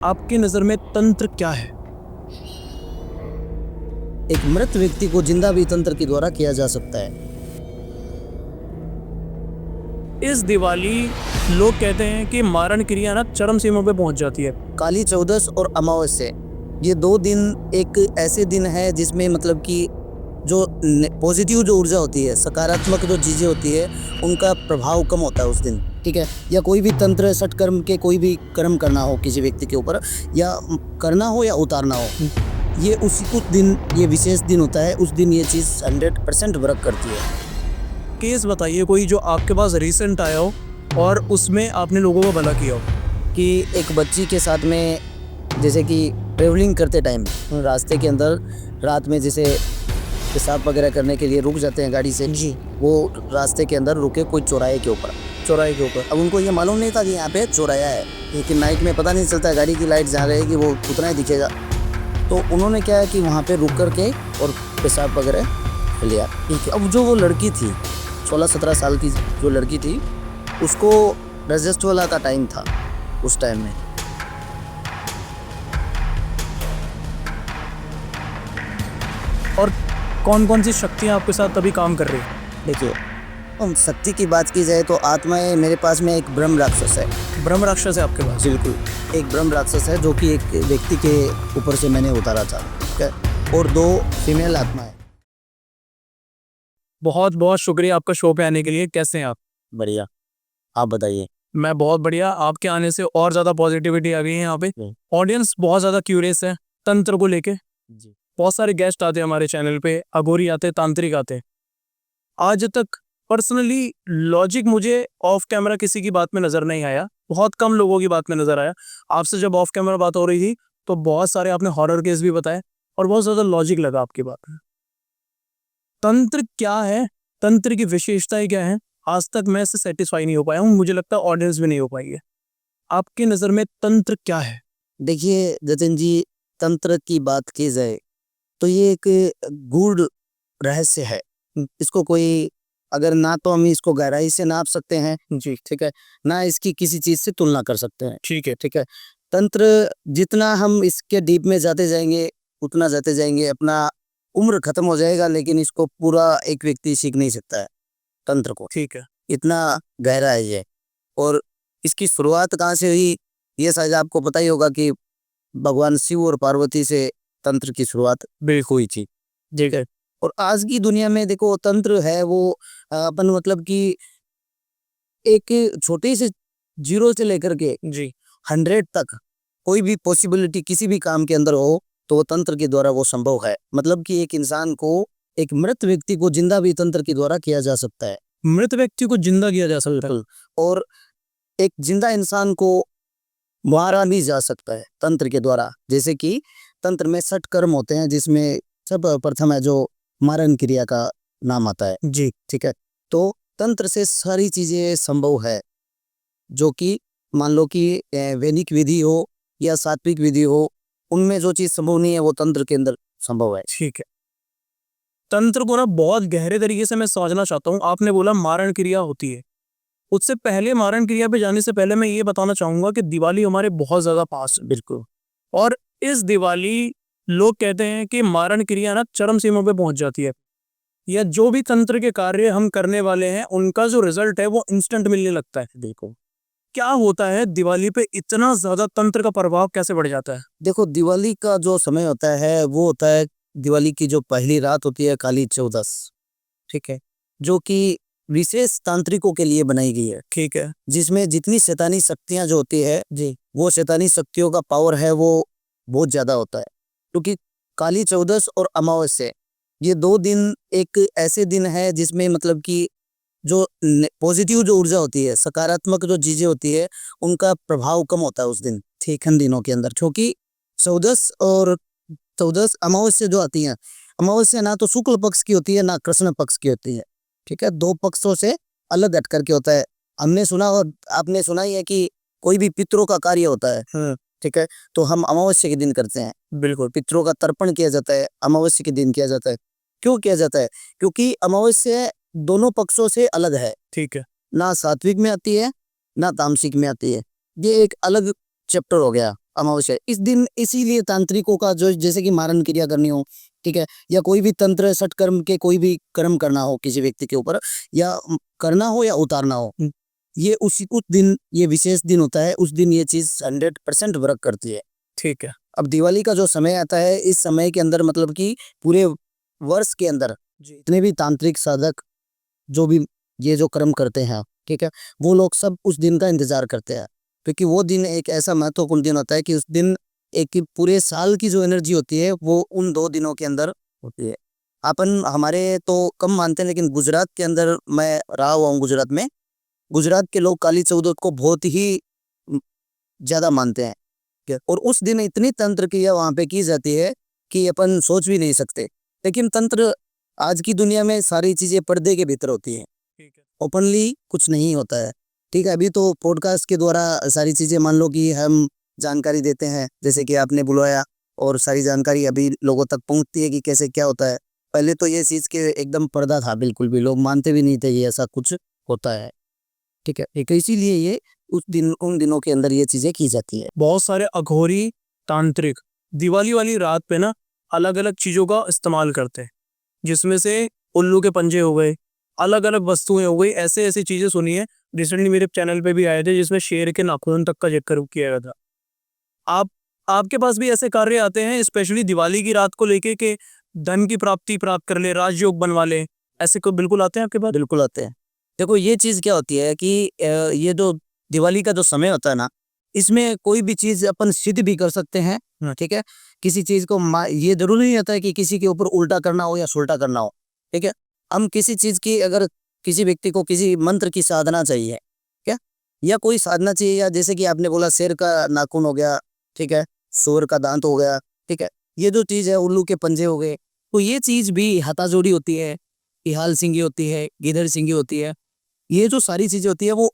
आपकी नज़र में तंत्र क्या है? एक मृत व्यक्ति को जिंदा भी तंत्र के द्वारा किया जा सकता है। इस दिवाली लोग कहते हैं कि मारण क्रिया ना चरम सीमा पे पहुंच जाती है। काली चौदस और अमावस्या, ये 2 दिन एक ऐसे दिन है जिसमें मतलब कि जो पॉजिटिव जो ऊर्जा होती है, सकारात्मक जो चीज़ें होती है, उनका प्रभाव कम होता है उस दिन, ठीक है। या कोई भी तंत्र सटकर्म के कोई भी कर्म करना हो किसी व्यक्ति के ऊपर, या करना हो या उतारना हो, ये उस दिन, ये विशेष दिन होता है, उस दिन ये चीज़ 100% वर्क करती है। केस बताइए कोई जो आपके पास रिसेंट आया हो और उसमें आपने लोगों को भला किया हो। कि एक बच्ची के साथ में, जैसे कि ट्रेवलिंग करते टाइम रास्ते के अंदर रात में जैसे पेशाब वगैरह करने के लिए रुक जाते हैं गाड़ी से जी, वो रास्ते के अंदर रुके कोई चौराहे के ऊपर। अब उनको ये मालूम नहीं था कि यहाँ पे चौराहा है, लेकिन नाइट में पता नहीं चलता, गाड़ी की लाइट जहाँ रहेगी वो उतना ही दिखेगा। तो उन्होंने क्या है कि वहाँ पे रुक कर के और पेशाब वगैरह लिया, ठीक है। अब जो वो लड़की थी 16-17 साल की जो लड़की थी, उसको रजस्वला का टाइम था उस टाइम में। और कौन कौन सी शक्तियाँ आपके साथ तभी काम कर रही है? देखिए, हम शक्ति की बात की जाए तो आत्माएं मेरे पास में एक ब्रह्म राक्षस है। ब्रह्म राक्षस है आपके पास? बिल्कुल, एक ब्रह्म राक्षस है जो कि एक व्यक्ति के ऊपर से मैंने उतारा था, ठीक है, और 2 फीमेल आत्मा है। बहुत बहुत शुक्रिया आपका शो पे आने के लिए। कैसे हैं आप? बढ़िया, आप बताइए। मैं बहुत बढ़िया। आपके आने से और ज़्यादा पॉजिटिविटी आ गई है यहाँ पे। ऑडियंस बहुत ज़्यादा क्यूरियस है तंत्र को लेके। जी, बहुत सारे गेस्ट आते हैं हमारे चैनल पे, अघोरी आते, तांत्रिक आते। आज तक पर्सनली लॉजिक मुझे ऑफ कैमरा किसी की बात में नज़र नहीं आया, बहुत कम लोगों की बात में नज़र आया। आपसे जब ऑफ कैमरा बात हो रही थी तो बहुत सारे आपने हॉरर केस भी बताए और बहुत ज़्यादा लॉजिक लगा आपकी बात में। तंत्र क्या है, तंत्र की विशेषताएं क्या है, आज तक मैं इससे सेटिस्फाई नहीं हो पाया हूँ, मुझे लगता है ऑडियंस भी नहीं हो पाई है। आपकी नज़र में तंत्र क्या है? देखिए जतिन जी, तंत्र की बात की जाए तो ये एक गूढ़ रहस्य है। इसको कोई, अगर ना तो हम इसको गहराई से नाप सकते हैं जी, ठीक है, ना इसकी किसी चीज़ से तुलना कर सकते हैं, ठीक है। ठीक है। तंत्र, जितना हम इसके डीप में जाते जाएंगे उतना जाते जाएंगे, अपना उम्र खत्म हो जाएगा, लेकिन इसको पूरा एक व्यक्ति सीख नहीं सकता है तंत्र को, ठीक है। इतना गहरा है ये। और इसकी शुरुआत कहाँ से हुई, ये शायद आपको पता ही होगा कि भगवान शिव और पार्वती से तंत्र की शुरुआत बिल्कुल हुई थी, ठीक है। और आज की दुनिया में देखो, तंत्र है वो अपन मतलब कि एक छोटे से 0 से लेकर के जी। 100 तक कोई भी पॉसिबिलिटी किसी भी काम के अंदर हो तो वो तंत्र के द्वारा वो संभव है। मतलब कि एक इंसान को, एक मृत व्यक्ति को जिंदा भी तंत्र के द्वारा किया जा सकता है। मृत व्यक्ति को जिंदा किया जा सकता है? बिल्कुल। और एक जिंदा इंसान को मारा भी जा सकता है तंत्र के द्वारा। जैसे कि तंत्र में 60 कर्म होते हैं, जिसमें सब प्रथम है जो मारण क्रिया का नाम आता है जी। ठीक है। तो तंत्र से सारी चीजें संभव है, जो कि मान लो कि वैदिक विधि हो या सात्विक विधि हो, उनमें जो चीज संभव नहीं है वो तंत्र के अंदर संभव है। ठीक है। तंत्र को ना बहुत गहरे तरीके से मैं समझना चाहता हूँ। आपने बोला मारण क्रिया होती है, उससे पहले मारण क्रिया पे जाने से पहले मैं ये बताना चाहूंगा कि दिवाली हमारे बहुत ज्यादा पास है। बिल्कुल। और इस दिवाली लोग कहते हैं कि मारण क्रिया ना चरम सीमा पे पहुंच जाती है, या जो भी तंत्र के कार्य हम करने वाले हैं उनका जो रिजल्ट है वो इंस्टेंट मिलने लगता है। बिल्कुल। क्या होता है दिवाली पे इतना ज्यादा तंत्र का प्रभाव कैसे बढ़ जाता है? देखो, दिवाली का जो समय होता है वो होता है, दिवाली की जो पहली रात होती है काली चौदस, ठीक है, जो कि विशेष तांत्रिकों के लिए बनाई गई है, ठीक है। जिसमें जितनी शैतानी शक्तियां जो होती है जी, वो शैतानी शक्तियों का पावर है वो बहुत ज्यादा होता है। क्योंकि काली चौदस और अमावस्या, ये 2 दिन एक ऐसे दिन है जिसमें मतलब कि जो पॉजिटिव जो ऊर्जा होती है, सकारात्मक जो चीजें होती है, उनका प्रभाव कम होता है उस दिन, ठीक, इन दिनों के अंदर। क्योंकि चौदस और चौदस अमावस्या जो आती है, अमावस्या ना तो शुक्ल पक्ष की होती है ना कृष्ण पक्ष की होती है, ठीक है, 2 पक्षों से अलग हट करके होता है। हमने सुना और आपने सुना ही है कि कोई भी पितरों का कार्य होता है, ठीक है, तो हम अमावस्या के दिन करते हैं। बिल्कुल, पितरों का तर्पण किया जाता है, अमावस्या के दिन किया जाता है। क्यों किया जाता है? क्योंकि अमावस्या दोनों पक्षों से अलग है, ठीक है। ना सात्विक में आती है ना तामसिक में आती है। ये एक अलग चैप्टर हो गया। अमावस्या इस दिन इसीलिए तांत्रिकों का जो जैसे कि मारण क्रिया करनी हो, ठीक है, या कोई भी तंत्र सटकर्म के कोई भी कर्म करना हो किसी व्यक्ति के ऊपर, या करना हो या उतारना हो, ये उस दिन ये विशेष दिन होता है, उस दिन ये चीज 100% वर्क करती है। ठीक है अब दिवाली का जो समय आता है, इस समय के अंदर मतलब कि पूरे वर्ष के अंदर जी। जितने भी तांत्रिक साधक जो भी ये जो कर्म करते हैं, ठीक है, वो लोग सब उस दिन का इंतजार करते हैं, क्योंकि वो दिन एक ऐसा महत्वपूर्ण दिन होता है कि उस दिन एक पूरे साल की जो एनर्जी होती है वो उन 2 दिनों के अंदर होती है। अपन हमारे तो कम मानते हैं, लेकिन गुजरात के अंदर मैं रहा हुआ हूँ गुजरात में। गुजरात के लोग काली चौदस को बहुत ही ज्यादा मानते हैं, ठीक है? और उस दिन इतनी तंत्र क्रिया वहां पे की जाती है कि अपन सोच भी नहीं सकते। लेकिन तंत्र आज की दुनिया में सारी चीजें पर्दे के भीतर होती है, ठीक है ओपनली कुछ नहीं होता है, ठीक है। अभी तो पॉडकास्ट के द्वारा सारी चीजें मान लो कि हम जानकारी देते हैं, जैसे कि आपने बुलाया, और सारी जानकारी अभी लोगों तक पहुंचती है कि कैसे क्या होता है। पहले तो ये चीज के एकदम पर्दा था, बिल्कुल भी लोग मानते भी नहीं थे ये ऐसा कुछ होता है, ठीक है। एक इसीलिए ये उस दिन उन दिनों के अंदर ये चीजें की जाती है। बहुत सारे अघोरी तांत्रिक दिवाली वाली रात पे ना अलग अलग चीजों का इस्तेमाल करते हैं, जिसमें से उल्लू के पंजे हो गए, अलग अलग वस्तुएं हो गई, ऐसे ऐसी चीजें सुनी है। रिसेंटली मेरे चैनल पे भी आए थे जिसमें शेर के नाखून तक का जिक्र किया गया था। आप आपके पास भी ऐसे कार्य आते हैं स्पेशली दिवाली की रात को लेके के धन की प्राप्ति प्राप्त कर ले, राजयोग बनवा ले, ऐसे को बिल्कुल आते हैं आपके पास? बिल्कुल आते हैं। देखो ये चीज क्या होती है कि ये जो दिवाली का जो समय होता है ना, इसमें कोई भी चीज अपन सिद्ध भी कर सकते हैं, ठीक है। किसी चीज को ये जरूरी नहीं होता है कि किसी के ऊपर उल्टा करना हो या सुलटा करना हो, ठीक है। हम किसी चीज की अगर किसी व्यक्ति को किसी मंत्र की साधना चाहिए, क्या, या कोई साधना चाहिए, या जैसे कि आपने बोला शेर का नाखून हो गया, ठीक है, सूअर का दांत हो गया, ठीक है, ये जो चीज है उल्लू के पंजे हो गए, तो ये चीज भी हाथाजोड़ी होती है, इहाल सिंगी होती है, गिदड़ सिंगी होती है। ये जो सारी चीजें होती है वो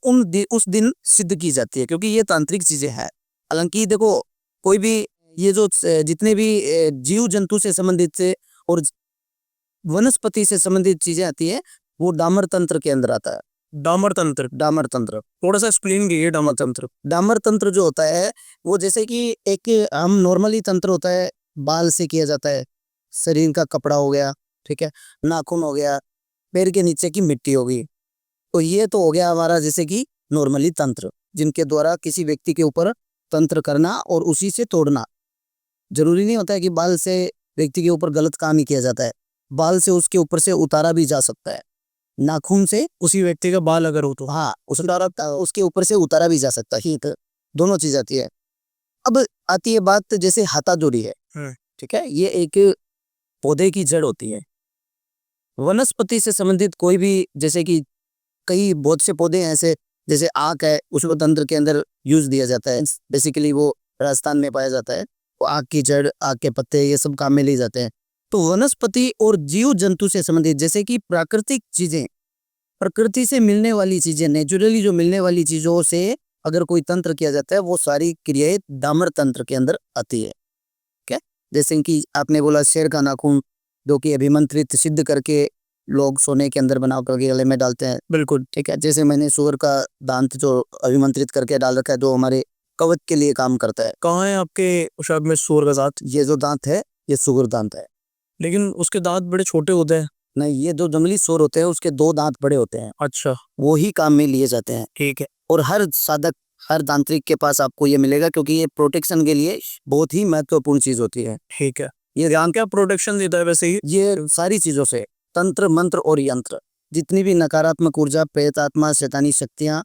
उस दिन सिद्ध की जाती है, क्योंकि ये तांत्रिक चीजें हैं। हालांकि देखो कोई भी ये जो जितने भी जीव जंतु से संबंधित से और वनस्पति से संबंधित चीजें आती है, वो डामर तंत्र के अंदर आता है। डामर तंत्र डामर तंत्र थोड़ा सा एक्सप्लेन कीजिए। डामर तंत्र डामर तंत्र जो होता है वो जैसे कि एक हम नॉर्मली तंत्र होता है, बाल से किया जाता है, शरीर का कपड़ा हो गया, ठीक है, नाखून हो गया, पैर के नीचे की मिट्टी होगी, तो ये तो हो गया हमारा जैसे कि नॉर्मली तंत्र, जिनके द्वारा किसी व्यक्ति के ऊपर तंत्र करना और उसी से तोड़ना। जरूरी नहीं होता है कि बाल से व्यक्ति के ऊपर गलत काम ही किया जाता है, बाल से उसके ऊपर से उतारा भी जा सकता है, नाखून से उसी व्यक्ति का बाल अगर हो तो हाँ उसके ऊपर से उतारा भी जा सकता है, तो दोनों चीज आती है। अब आती है बात जैसे हाथाजोड़ी है, ठीक है, ये एक पौधे की जड़ होती है। वनस्पति से संबंधित कोई भी जैसे कि कई बहुत से पौधे हैं ऐसे, जैसे आक है, उसको तंत्र के अंदर यूज दिया जाता है। बेसिकली वो राजस्थान में पाया जाता है, वो आक की जड़, आक के पत्ते, ये सब काम में लिए जाते हैं। तो वनस्पति और जीव जंतु से संबंधित जैसे कि प्राकृतिक चीजें, प्रकृति से मिलने वाली चीजें, नेचुरली जो मिलने वाली चीजों से अगर कोई तंत्र किया जाता है, वो सारी क्रियाएं डामर तंत्र के अंदर आती है, क्या। जैसे कि आपने बोला शेर का नाखून, जो कि अभिमंत्रित सिद्ध करके लोग सोने के अंदर बना करके गले में डालते हैं, बिल्कुल ठीक है। जैसे मैंने सूअर का दांत जो अभिमंत्रित करके डाल रखा है, जो हमारे कवच के लिए काम करता है। कहाँ है आपके शब्द में सूअर का दांत? ये जो दांत है ये सूअर दांत है। लेकिन उसके दांत बड़े छोटे होते हैं। नहीं, ये जो जंगली सूअर होते हैं उसके 2 दांत बड़े होते हैं, अच्छा वो ही काम में लिए जाते हैं, ठीक है और हर साधक हर तांत्रिक के पास आपको ये मिलेगा, क्योंकि ये प्रोटेक्शन के लिए बहुत ही महत्वपूर्ण चीज होती है। ठीक है। ये ध्यान क्या प्रोटेक्शन देता है वैसे ही? ये सारी चीजों से, तंत्र मंत्र और यंत्र, जितनी भी नकारात्मक ऊर्जा, प्रेत आत्मा, शैतानी शक्तियां,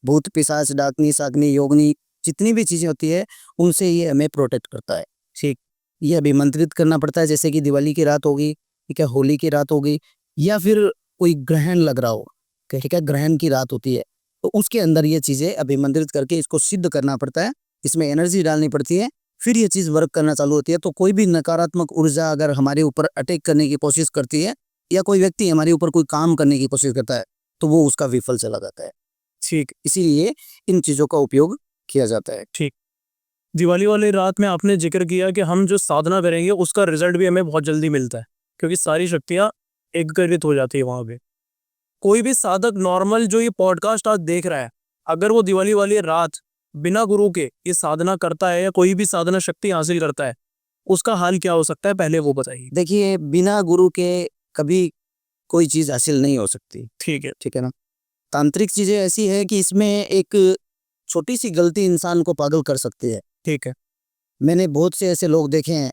भूत पिशाच, डाकनी सागनी योगनी, जितनी भी चीजें होती है उनसे ये हमें प्रोटेक्ट करता है। ठीक, ये अभिमंत्रित करना पड़ता है। जैसे कि दिवाली की रात होगी, ठीक है, होली की रात होगी, या फिर कोई ग्रहण लग रहा हो, ठीक है, ग्रहण की रात होती है, तो उसके अंदर ये चीजें अभिमंत्रित करके इसको सिद्ध करना पड़ता है, इसमें एनर्जी डालनी पड़ती है, फिर ये चीज वर्क करना चालू होती है। तो कोई भी नकारात्मक ऊर्जा अगर हमारे ऊपर अटैक करने की कोशिश करती है, या कोई व्यक्ति हमारे ऊपर कोई काम करने की कोशिश करता है, तो वो उसका विफल चला जाता है। ठीक, इसीलिए इन चीजों का उपयोग किया जाता है। ठीक। दिवाली वाली रात में आपने जिक्र किया कि हम जो साधना करेंगे उसका रिजल्ट भी हमें बहुत जल्दी मिलता है, क्योंकि सारी शक्तियां एकत्रित हो जाती है वहां पे। कोई भी साधक नॉर्मल जो ये पॉडकास्ट आज देख रहा है, अगर वो दिवाली वाली रात बिना गुरु के ये साधना करता है या कोई भी साधना शक्ति हासिल करता है, उसका हाल क्या हो सकता है, पहले वो बताइए। देखिए, बिना गुरु के कभी कोई चीज हासिल नहीं हो सकती। ठीक है। ठीक है ना। तांत्रिक चीजें ऐसी है कि इसमें एक छोटी सी गलती इंसान को पागल कर सकती है। ठीक है। मैंने बहुत से ऐसे लोग देखे हैं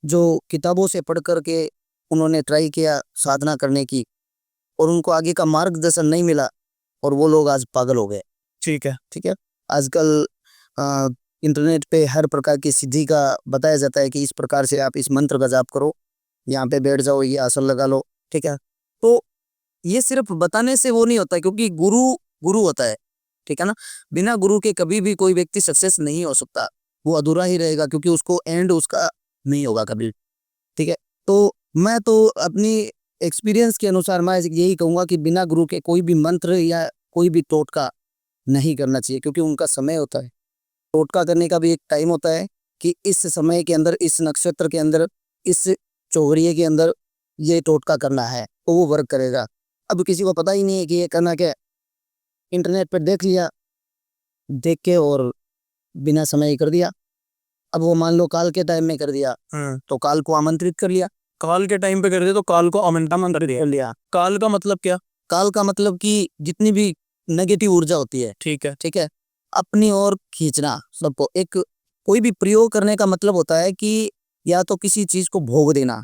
जो किताबों से पढ़ करके उन्होंने ट्राई किया साधना करने की, और उनको आगे का मार्गदर्शन नहीं मिला, और वो लोग आज पागल हो गए। ठीक है। ठीक है। आजकल अ, इंटरनेट पे हर प्रकार की सिद्धि का बताया जाता है कि इस प्रकार से आप इस मंत्र का जाप करो, यहाँ पे बैठ जाओ, ये आसन लगा लो। ठीक है। तो ये सिर्फ बताने से वो नहीं होता, क्योंकि गुरु गुरु होता है। ठीक है ना। बिना गुरु के कभी भी कोई व्यक्ति सक्सेस नहीं हो सकता, वो अधूरा ही रहेगा, क्योंकि उसको एंड उसका नहीं होगा कभी। ठीक है। तो मैं तो अपनी एक्सपीरियंस के अनुसार मैं यही कहूँगा कि बिना गुरु के कोई भी मंत्र या कोई भी टोटका नहीं करना चाहिए, क्योंकि उनका समय होता है। टोटका करने का भी एक टाइम होता है कि इस समय के अंदर, इस नक्षत्र के अंदर, इस चौघरिये के अंदर ये टोटका करना है, तो वो वर्क करेगा। अब किसी को पता ही नहीं है कि ये करना क्या है, इंटरनेट पर देख लिया, देख के और बिना समय ही कर दिया। अब वो मान लो काल के टाइम में कर दिया, तो काल को आमंत्रित कर लिया। काल के टाइम पे कर दे तो काल को आमंत्रित कर लिया। काल का मतलब क्या? काल का मतलब कि जितनी भी नेगेटिव ऊर्जा होती है, ठीक है। ठीक है, अपनी ओर खींचना सबको। एक कोई भी प्रयोग करने का मतलब होता है कि या तो किसी चीज को भोग देना,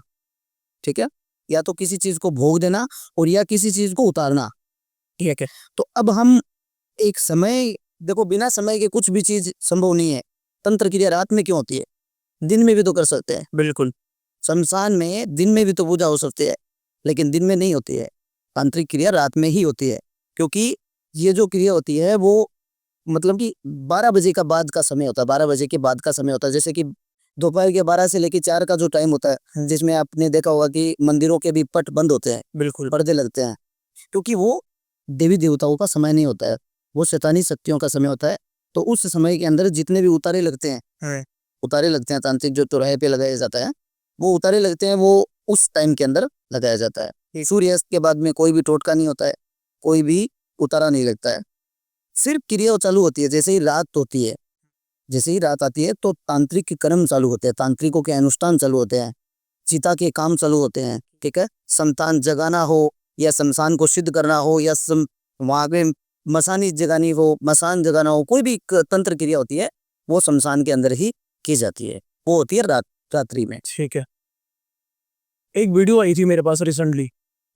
ठीक है, या तो किसी चीज को भोग देना, और या किसी चीज को उतारना। ठीक है। तो अब हम एक समय, देखो बिना समय के कुछ भी चीज संभव नहीं है। तंत्र क्रिया रात में क्यों होती है? दिन में भी तो कर सकते हैं। बिल्कुल। शमशान में दिन में भी तो पूजा हो सकती है, लेकिन दिन में नहीं होती है। तांत्रिक क्रिया रात में ही होती है, क्योंकि ये जो क्रिया होती है वो मतलब कि 12 बजे का बाद का समय होता है, 12 बजे के बाद का समय होता है। जैसे कि दोपहर के 12 से लेकर 4 का जो टाइम होता है, जिसमें आपने देखा होगा कि मंदिरों के भी पट बंद होते हैं, बिल्कुल। पर्दे लगते हैं, क्योंकि वो देवी देवताओं का समय नहीं होता है, वो शैतानी शक्तियों का समय होता है। तो उस समय के अंदर जितने भी उतारे लगते हैं, उतारे लगते हैं तांत्रिक, जो चौराहे पे लगाया जाता है, वो उतारे लगते हैं, वो उस टाइम के अंदर लगाया जाता है। सूर्यास्त के बाद में कोई भी टोटका नहीं होता है, कोई भी उतारा नहीं लगता है। सिर्फ क्रिया चालू होती है जैसे ही रात होती है, जैसे ही रात आती है तो तांत्रिक कर्म चालू होते हैं, तांत्रिकों के अनुष्ठान चालू होते हैं, चिता के काम चालू होते हैं। ठीक है। संतान जगाना हो, या शमशान को सिद्ध करना हो, या वहां पे मसानी जगानी हो, मसान जगाना हो, कोई भी तंत्र क्रिया होती है वो शमशान के अंदर ही की जाती है, वो होती है रात्रि में। ठीक है। एक वीडियो आई थी मेरे पास रिसेंटली,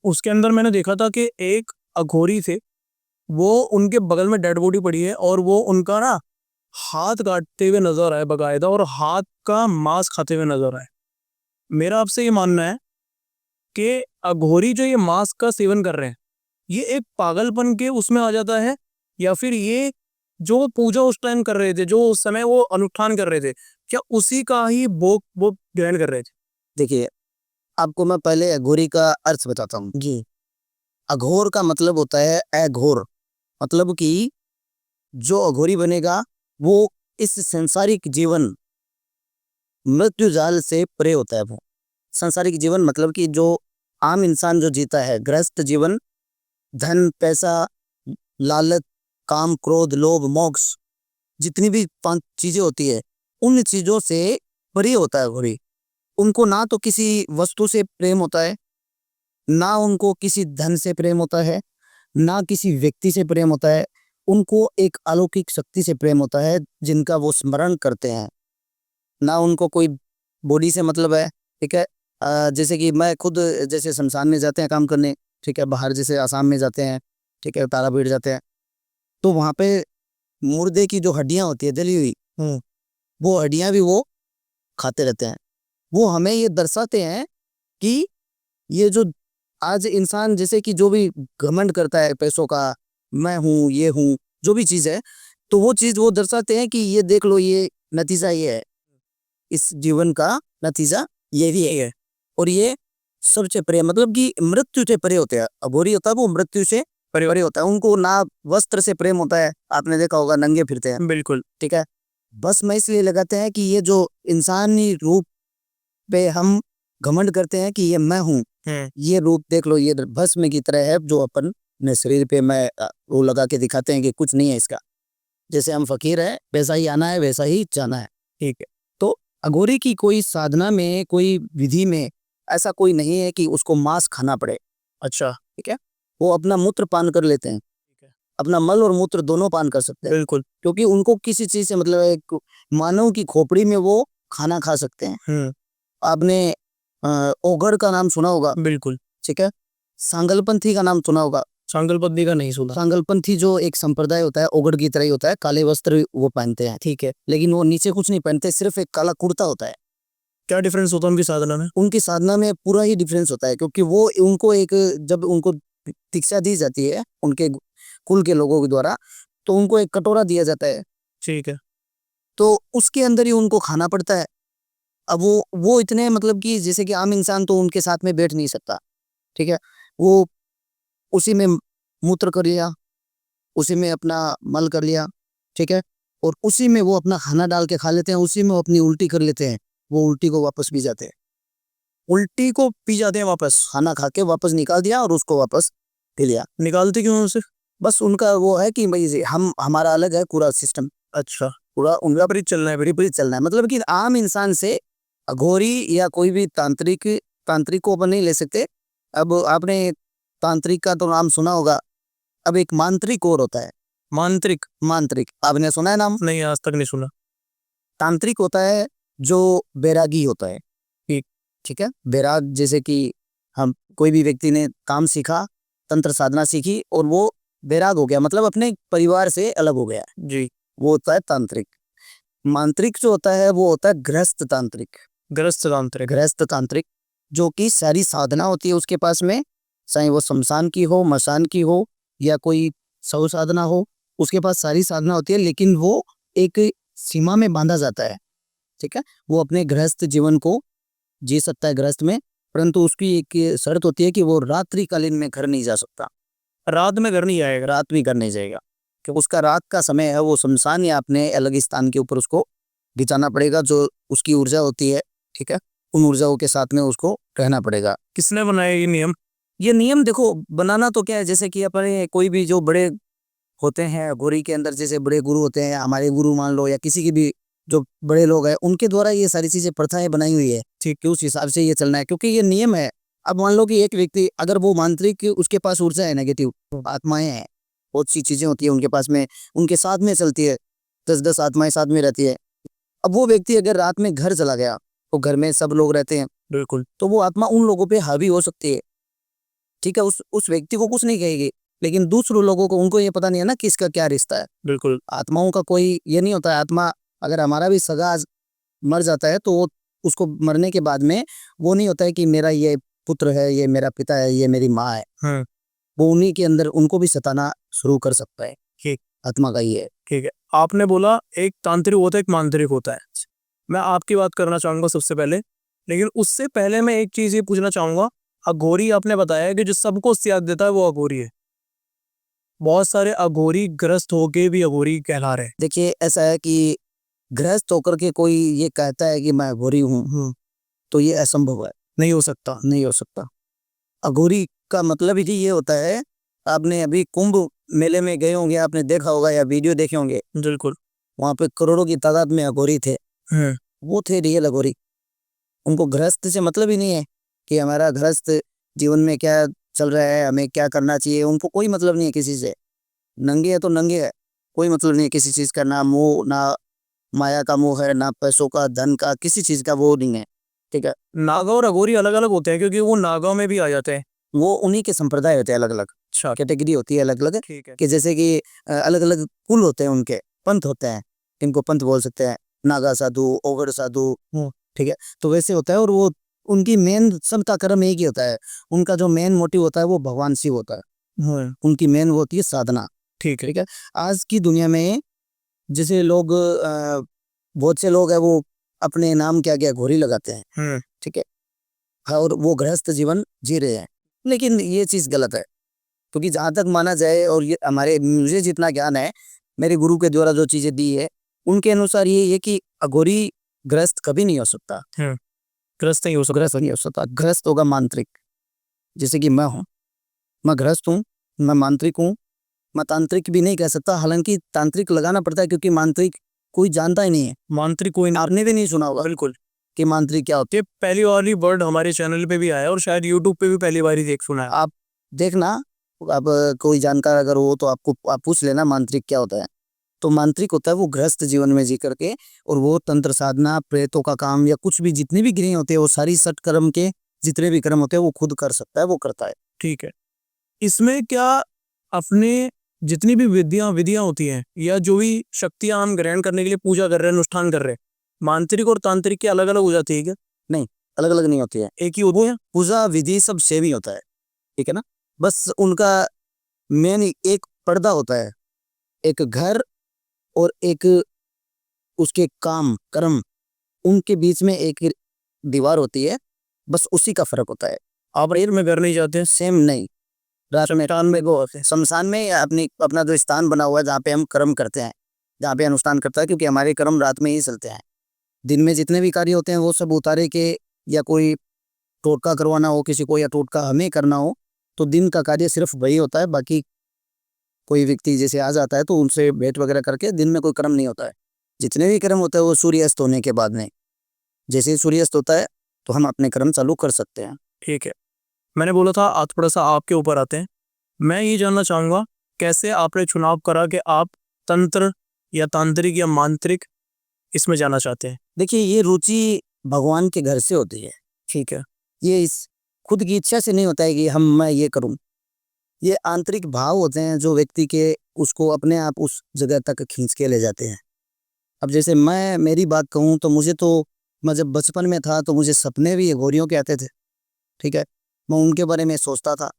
उसके अंदर मैंने देखा था कि एक अघोरी थे, वो उनके बगल में डेड बॉडी पड़ी है और वो उनका ना हाथ काटते हुए नजर आए बकायदा, और हाथ का मांस खाते हुए नजर आए। मेरा आपसे ये मानना है कि अघोरी जो ये मांस का सेवन कर रहे हैं, ये एक पागलपन के उसमें आ जाता है, या फिर ये जो पूजा उस टाइम कर रहे थे, जो उस समय वो अनुष्ठान कर रहे थे, क्या उसी का ही वो ग्रहण कर रहे थे? देखिए, आपको मैं पहले अघोरी का अर्थ बताता हूँ जी। अघोर का मतलब होता है अघोर, मतलब कि जो अघोरी बनेगा वो इस संसारिक जीवन, मृत्यु जाल से परे होता है। वो संसारिक जीवन मतलब कि जो आम इंसान जो जीता है, गृहस्थ जीवन, धन पैसा, लालच, काम क्रोध लोभ मोक्ष, जितनी भी 5 चीजें होती है, उन चीजों से परे होता है अघोरी। उनको ना तो किसी वस्तु से प्रेम होता है, ना उनको किसी धन से प्रेम होता है, ना किसी व्यक्ति से प्रेम होता है। उनको एक अलौकिक शक्ति से प्रेम होता है, जिनका वो स्मरण करते हैं। ना उनको कोई बॉडी से मतलब है। ठीक है। जैसे कि मैं खुद, जैसे शमशान में जाते हैं काम करने, ठीक है, बाहर जैसे आसाम में जाते हैं, ठीक है, तारापीठ जाते हैं, तो वहाँ पे मुर्दे की जो हड्डियाँ होती है जली हुई, वो हड्डियाँ भी वो खाते रहते हैं। वो हमें ये दर्शाते हैं कि ये जो आज इंसान जैसे कि जो भी घमंड करता है पैसों का, मैं हूँ ये हूँ, जो भी चीज़ है, तो वो चीज़ वो दर्शाते हैं कि ये देख लो, ये नतीजा ये है, इस जीवन का नतीजा ये भी है। और ये सबसे परे मतलब कि मृत्यु से परे होते हैं। अघोरी होता है वो मृत्यु से परे होता है। उनको ना वस्त्र से प्रेम होता है, आपने देखा होगा नंगे फिरते हैं। बिल्कुल। ठीक है। बस मैं इसलिए लगाते हैं कि ये जो इंसानी रूप पे हम घमंड करते हैं कि ये मैं हूँ, ये रूप देख लो, ये भस्म की तरह है जो अपन ने शरीर पे मैं वो लगा के दिखाते हैं कि कुछ नहीं है इसका। जैसे हम फकीर है वैसा ही आना है, वैसा ही जाना है। ठीक है। तो अघोरी की कोई साधना में, कोई विधि में ऐसा कोई नहीं है कि उसको मांस खाना पड़े। अच्छा। ठीक है, वो अपना मूत्र पान कर लेते हैं, ठीक है। अपना मल और मूत्र दोनों पान कर सकते हैं, बिल्कुल। क्योंकि उनको किसी चीज से मतलब एक मानव की खोपड़ी में वो खाना खा सकते हैं। आपने ओघड़ का नाम सुना होगा। बिल्कुल। ठीक है, सांगलपंथी का नाम सुना होगा। सांगलपद्दी का नहीं सुना। सांगलपंथी जो एक संप्रदाय होता है, ओघड़ की तरह ही होता है, काले वस्त्र वो पहनते हैं। ठीक है। लेकिन वो नीचे कुछ नहीं पहनते, सिर्फ एक काला कुर्ता होता है। क्या डिफरेंस होता है उनकी साधना में? उनकी साधना में पूरा ही डिफरेंस होता है, क्योंकि वो उनको एक, जब उनको दीक्षा दी जाती है उनके कुल के लोगों के द्वारा, तो उनको एक कटोरा दिया जाता है, ठीक है। तो उसके अंदर ही उनको खाना पड़ता है। अब वो इतने मतलब कि जैसे कि आम इंसान तो उनके साथ में बैठ नहीं सकता। ठीक है, वो उसी में मूत्र कर लिया, उसी में अपना मल कर लिया। ठीक है, और उसी में वो अपना खाना डाल के खा लेते हैं, उसी में वो अपनी उल्टी कर लेते हैं, वो उल्टी को वापस पी जाते हैं। उल्टी को पी जाते हैं वापस? खाना खा के वापस निकाल दिया और उसको वापस पी लिया। निकालते क्यों हैं उसे? बस उनका वो है कि भाई हम हमारा अलग है पूरा सिस्टम, अच्छा। पूरा उनका विपरीत चलना है। विपरीत चलना है। मतलब कि आम इंसान से अघोरी या कोई भी तांत्रिक को अपन नहीं ले सकते। अब आपने तांत्रिक का तो नाम सुना होगा, अब एक मांत्रिक और होता है। मांत्रिक? मांत्रिक आपने सुना है नाम? नहीं, आज तक नहीं सुना। तांत्रिक होता है जो बैरागी होता है। ठीक। ठीक है, बैराग जैसे कि हम कोई भी व्यक्ति ने काम सीखा, तंत्र साधना सीखी और वो बैराग हो गया, मतलब अपने परिवार से अलग हो गया, जी। वो होता है तांत्रिक। मांत्रिक जो होता है वो होता है गृहस्थ तांत्रिक। ग्रस्त तांत्रिक। गृहस्थ तांत्रिक जो कि सारी साधना होती है उसके पास में, चाहे वो शमशान की हो, मशान की हो, या कोई सौ साधना हो, उसके पास सारी साधना होती है, लेकिन वो एक सीमा में बांधा जाता है। ठीक है, वो अपने गृहस्थ जीवन को जी सकता है गृहस्थ में, परंतु उसकी एक शर्त होती है कि वो रात्रिकालीन में घर नहीं जा सकता, रात में घर नहीं आएगा? रात में घर नहीं जाएगा, क्योंकि उसका रात का समय है, वो शमशान या अपने अलग स्थान के ऊपर उसको बिताना पड़ेगा, जो उसकी ऊर्जा होती है। ठीक है, उन ऊर्जाओं के साथ में उसको रहना पड़ेगा। किसने बनाया ये नियम? ये नियम देखो, बनाना तो क्या है, जैसे कि अपने कोई भी जो बड़े होते हैं गोरी के अंदर, जैसे बड़े गुरु होते हैं, हमारे गुरु मान लो, या किसी की भी जो बड़े लोग हैं, उनके द्वारा ये सारी चीजें प्रथाएं बनाई हुई है। ठीक है, उस हिसाब से ये चलना है, क्योंकि ये नियम है। अब मान लो कि एक व्यक्ति अगर वो मांत्रिक, उसके पास ऊर्जा है, नेगेटिव आत्माएं हैं, बहुत सी चीजें होती है उनके पास में, उनके साथ में चलती है, 10-10 आत्माएं साथ में रहती है। अब वो व्यक्ति अगर रात में घर चला गया, तो घर में सब लोग रहते हैं, बिल्कुल। तो वो आत्मा उन लोगों पे हावी हो सकती है। ठीक है, उस व्यक्ति को कुछ नहीं कहेगी, लेकिन दूसरों लोगों को, उनको ये पता नहीं है ना कि इसका क्या रिश्ता है। बिल्कुल। आत्माओं का कोई ये नहीं होता है। आत्मा अगर हमारा भी सगा मर जाता है, तो वो उसको मरने के बाद में वो नहीं होता है कि मेरा ये पुत्र है, ये मेरा पिता है, ये मेरी माँ है। हाँ। वो उन्हीं के अंदर उनको भी सताना शुरू कर सकता है। ठीक। आत्मा का ये है। ठीक है, आपने बोला एक तांत्रिक होता है, एक मांत्रिक होता है। मैं आपकी बात करना चाहूंगा सबसे पहले, लेकिन उससे पहले मैं एक चीज ये पूछना चाहूंगा। अघोरी आपने बताया कि जो सबको त्याग देता है वो अघोरी है। बहुत सारे अघोरी ग्रस्त होके भी अघोरी कहला रहे हैं। देखिए, ऐसा है कि गृहस्थ होकर के कोई ये कहता है कि मैं अघोरी हूँ, तो ये असंभव है, नहीं हो सकता। नहीं हो सकता। अघोरी का मतलब ही ये होता है, आपने अभी कुंभ मेले में गए होंगे, आपने देखा होगा या वीडियो देखे होंगे, बिल्कुल। वहां पे करोड़ों की तादाद में अघोरी थे। हाँ। वो थे रियल अघोरी। उनको गृहस्थ से मतलब ही नहीं है कि हमारा गृहस्थ जीवन में क्या चल रहा है, हमें क्या करना चाहिए, उनको कोई मतलब नहीं है किसी से। नंगे है तो नंगे है, कोई मतलब नहीं है किसी चीज का, ना मोह, ना माया का मोह है, ना पैसों का, धन का, किसी चीज का वो नहीं है। ठीक है, नागा और अघोरी अलग अलग होते हैं, क्योंकि वो नागा में भी आ जाते हैं। वो उन्हीं के संप्रदाय होते हैं, अलग अलग अच्छा। कैटेगरी होती है, अलग अलग। ठीक है। कि जैसे कि अलग अलग कुल होते हैं, उनके पंथ होते हैं, इनको पंथ बोल सकते हैं, नागा साधु, ओगड़ साधु। ठीक है, तो वैसे होता है। और वो उनकी मेन सबका कर्म एक ही होता है, उनका जो मेन मोटिव होता है वो भगवान शिव होता है। हाँ। उनकी मेन वो होती है साधना। ठीक है। ठीक है, आज की दुनिया में जैसे लोग बहुत से लोग हैं, वो अपने नाम क्या क्या घोरी लगाते हैं। हाँ। ठीक है, हाँ, और वो गृहस्थ जीवन जी रहे हैं, लेकिन ये चीज गलत है। क्योंकि जहां तक माना जाए, और ये हमारे मुझे जितना ज्ञान है, मेरे गुरु के द्वारा जो चीजें दी है, उनके अनुसार ये है कि अघोरी ग्रस्त कभी नहीं हो सकता। हाँ। ग्रस्त नहीं हो सकता। ग्रस्त नहीं हो सकता, ग्रस्त होगा मांत्रिक। जैसे कि मैं हूँ, मैं गृहस्थ हूँ, मैं मांत्रिक हूँ, मैं तांत्रिक भी नहीं कह सकता, हालांकि तांत्रिक लगाना पड़ता है क्योंकि मांत्रिक कोई जानता ही नहीं है। मांत्रिक कोई नहीं, आपने भी नहीं सुना होगा बिल्कुल। कि मांत्रिक क्या होता ये पहली वाली वर्ड हमारे चैनल पे भी आया और शायद यूट्यूब पे भी पहली बार ही देख सुना है। है। आप देखना, अब कोई जानकार अगर हो तो आप पूछ लेना मांत्रिक क्या होता है। तो मांत्रिक होता है वो गृहस्थ जीवन में जी करके, और वो तंत्र साधना, प्रेतों का काम, या कुछ भी जितनी भी क्रियाएं होती है वो सारी सठ कर्म के जितने भी कर्म होते हैं वो खुद कर सकता है, वो करता है। ठीक है, इसमें क्या अपने जितनी भी विधियां होती हैं या जो भी शक्तियां हम ग्रहण करने के लिए पूजा कर रहे हैं, अनुष्ठान कर रहे हैं, मांत्रिक और तांत्रिक के अलग अलग हो जाती है क्या? नहीं, अलग अलग नहीं होती है, एक ही होती है? पूजा विधि सब सेम ही होता है, ठीक है ना। बस उनका मेन एक पर्दा होता है, एक घर और एक उसके काम कर्म, उनके बीच में एक दीवार होती है, बस उसी का फर्क होता है। आप रेर में कर नहीं जाते? सेम नहीं, रात में शमशान में वो होते हैं। शमशान में या अपना जो स्थान बना हुआ है जहाँ पे हम कर्म करते हैं, जहाँ पे अनुष्ठान करता है, क्योंकि हमारे कर्म रात में ही चलते हैं। दिन में जितने भी कार्य होते हैं वो सब उतारे के, या कोई टोटका करवाना हो किसी को या टोटका हमें करना हो, तो दिन का कार्य सिर्फ वही होता है। बाकी कोई व्यक्ति जैसे आ जाता है तो उनसे भेंट वगैरह करके दिन में कोई कर्म नहीं होता है। जितने भी कर्म होते हैं वो सूर्यास्त होने के बाद में, जैसे ही सूर्यास्त होता है तो हम अपने कर्म चालू कर सकते हैं। ठीक है, मैंने बोला था आज थोड़ा सा आपके ऊपर आते हैं। मैं ये जानना चाहूँगा कैसे आपने चुनाव करा कि आप तंत्र या तांत्रिक या मांत्रिक इसमें जाना चाहते हैं? देखिए, ये रुचि भगवान के घर से होती है, ठीक है, ये इस खुद की इच्छा से नहीं होता है कि मैं ये करूं। ये आंतरिक भाव होते हैं जो व्यक्ति के उसको अपने आप उस जगह तक खींच के ले जाते हैं। अब जैसे मैं मेरी बात कहूँ तो मैं जब बचपन में था तो मुझे सपने भी अघोरियों के आते थे, ठीक है। मैं उनके बारे में सोचता था,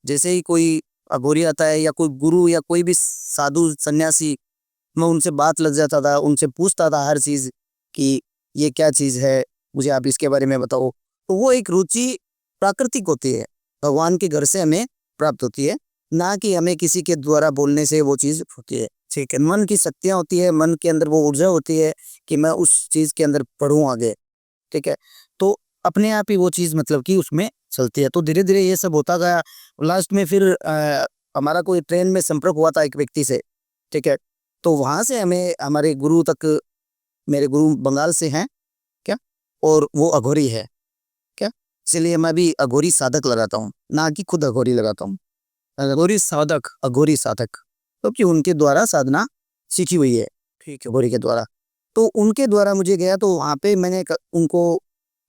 जैसे ही कोई अघोरी आता है या कोई गुरु या कोई भी साधु सन्यासी, मैं उनसे बात लग जाता था, उनसे पूछता था हर चीज़ कि ये क्या चीज़ है, मुझे आप इसके बारे में बताओ। तो वो एक रुचि प्राकृतिक होती है, भगवान के घर से हमें प्राप्त होती है, ना कि हमें किसी के द्वारा बोलने से वो चीज़ होती है। ठीक है, मन की शक्तियाँ होती है, मन के अंदर वो ऊर्जा होती है कि मैं उस चीज़ के अंदर पढ़ूँ आगे, ठीक है। तो अपने आप ही वो चीज़ मतलब कि उसमें चलती है। तो धीरे धीरे ये सब होता गया। लास्ट में फिर हमारा कोई ट्रेन में संपर्क हुआ था एक व्यक्ति से, ठीक है। तो वहाँ से हमें हमारे गुरु तक, मेरे गुरु बंगाल से हैं क्या, और वो अघोरी है क्या, इसलिए मैं भी अघोरी साधक लगाता हूँ, ना कि खुद अघोरी लगाता हूँ। अघोरी साधक? अघोरी साधक क्योंकि उनके द्वारा साधना सीखी हुई है, ठीक है, अघोरी के द्वारा। तो उनके द्वारा मुझे गया, तो वहाँ पे मैंने उनको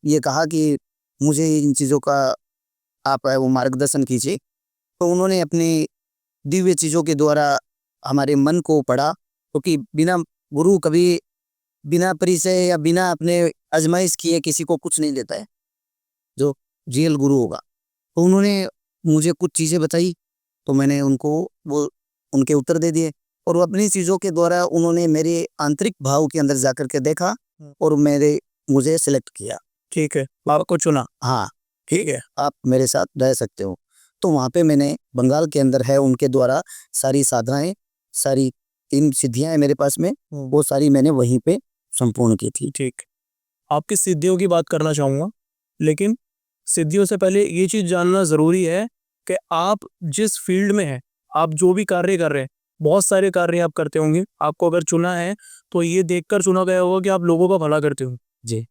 ये कहा कि मुझे इन चीज़ों का आप वो मार्गदर्शन कीजिए। तो उन्होंने अपनी दिव्य चीज़ों के द्वारा हमारे मन को पढ़ा, क्योंकि बिना गुरु कभी बिना परिचय या बिना अपने आजमाइश किए किसी को कुछ नहीं देता है, जो रियल गुरु होगा। तो उन्होंने मुझे कुछ चीज़ें बताई, तो मैंने उनको वो उनके उत्तर दे दिए, और वो अपनी चीज़ों के द्वारा उन्होंने मेरे आंतरिक भाव के अंदर जा कर के देखा और मुझे सिलेक्ट किया। ठीक है, आपको चुना। हाँ, ठीक है, आप मेरे साथ रह सकते हो। तो वहाँ पे मैंने बंगाल के अंदर है उनके द्वारा सारी साधनाएं, सारी 3 सिद्धियाँ हैं मेरे पास में, वो सारी मैंने वहीं पे संपूर्ण की थी। ठीक। आपकी सिद्धियों की बात करना चाहूँगा, लेकिन सिद्धियों से पहले ये चीज़ जानना ज़रूरी है कि आप जिस फील्ड में हैं, आप जो भी कार्य कर रहे हैं, बहुत सारे कार्य आप करते होंगे। आपको अगर चुना है तो ये देखकर चुना गया होगा कि आप लोगों का भला करते हो। जी।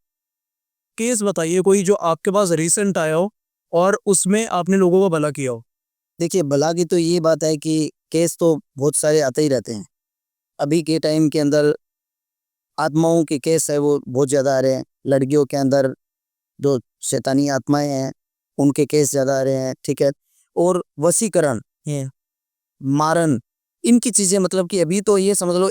केस बताइए कोई जो आपके पास रिसेंट आया हो और उसमें आपने लोगों का भला किया हो। देखिए, भला की तो ये बात है कि केस तो बहुत सारे आते ही रहते हैं। अभी के टाइम के अंदर आत्माओं के केस है वो बहुत ज़्यादा आ रहे हैं। लड़कियों के अंदर जो शैतानी आत्माएं हैं उनके केस ज़्यादा आ रहे हैं, ठीक है। और वशीकरण, मारन, इनकी चीज़ें मतलब कि अभी तो ये समझ लो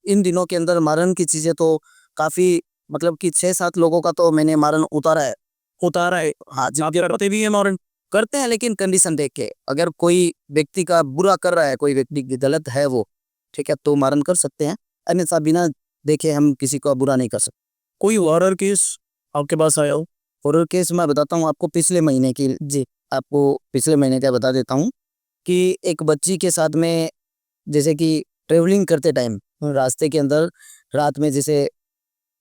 इन दिनों के अंदर मारन की चीज़ें तो काफ़ी, मतलब कि 6-7 लोगों का तो मैंने मारन उतारा है। हाँ, आप जिनके करते भी हैं मॉडर्न? करते हैं, लेकिन कंडीशन देख के, अगर कोई व्यक्ति का बुरा कर रहा है, कोई व्यक्ति गलत है वो, ठीक है, तो मारन कर सकते हैं, अन्यथा बिना देखे हम किसी का बुरा नहीं कर सकते। कोई हॉरर केस आपके पास आया हो? हॉरर केस मैं बताता हूँ आपको पिछले महीने की। जी, आपको पिछले महीने का बता देता हूँ कि एक बच्ची के साथ में, जैसे कि ट्रेवलिंग करते टाइम रास्ते के अंदर रात में जैसे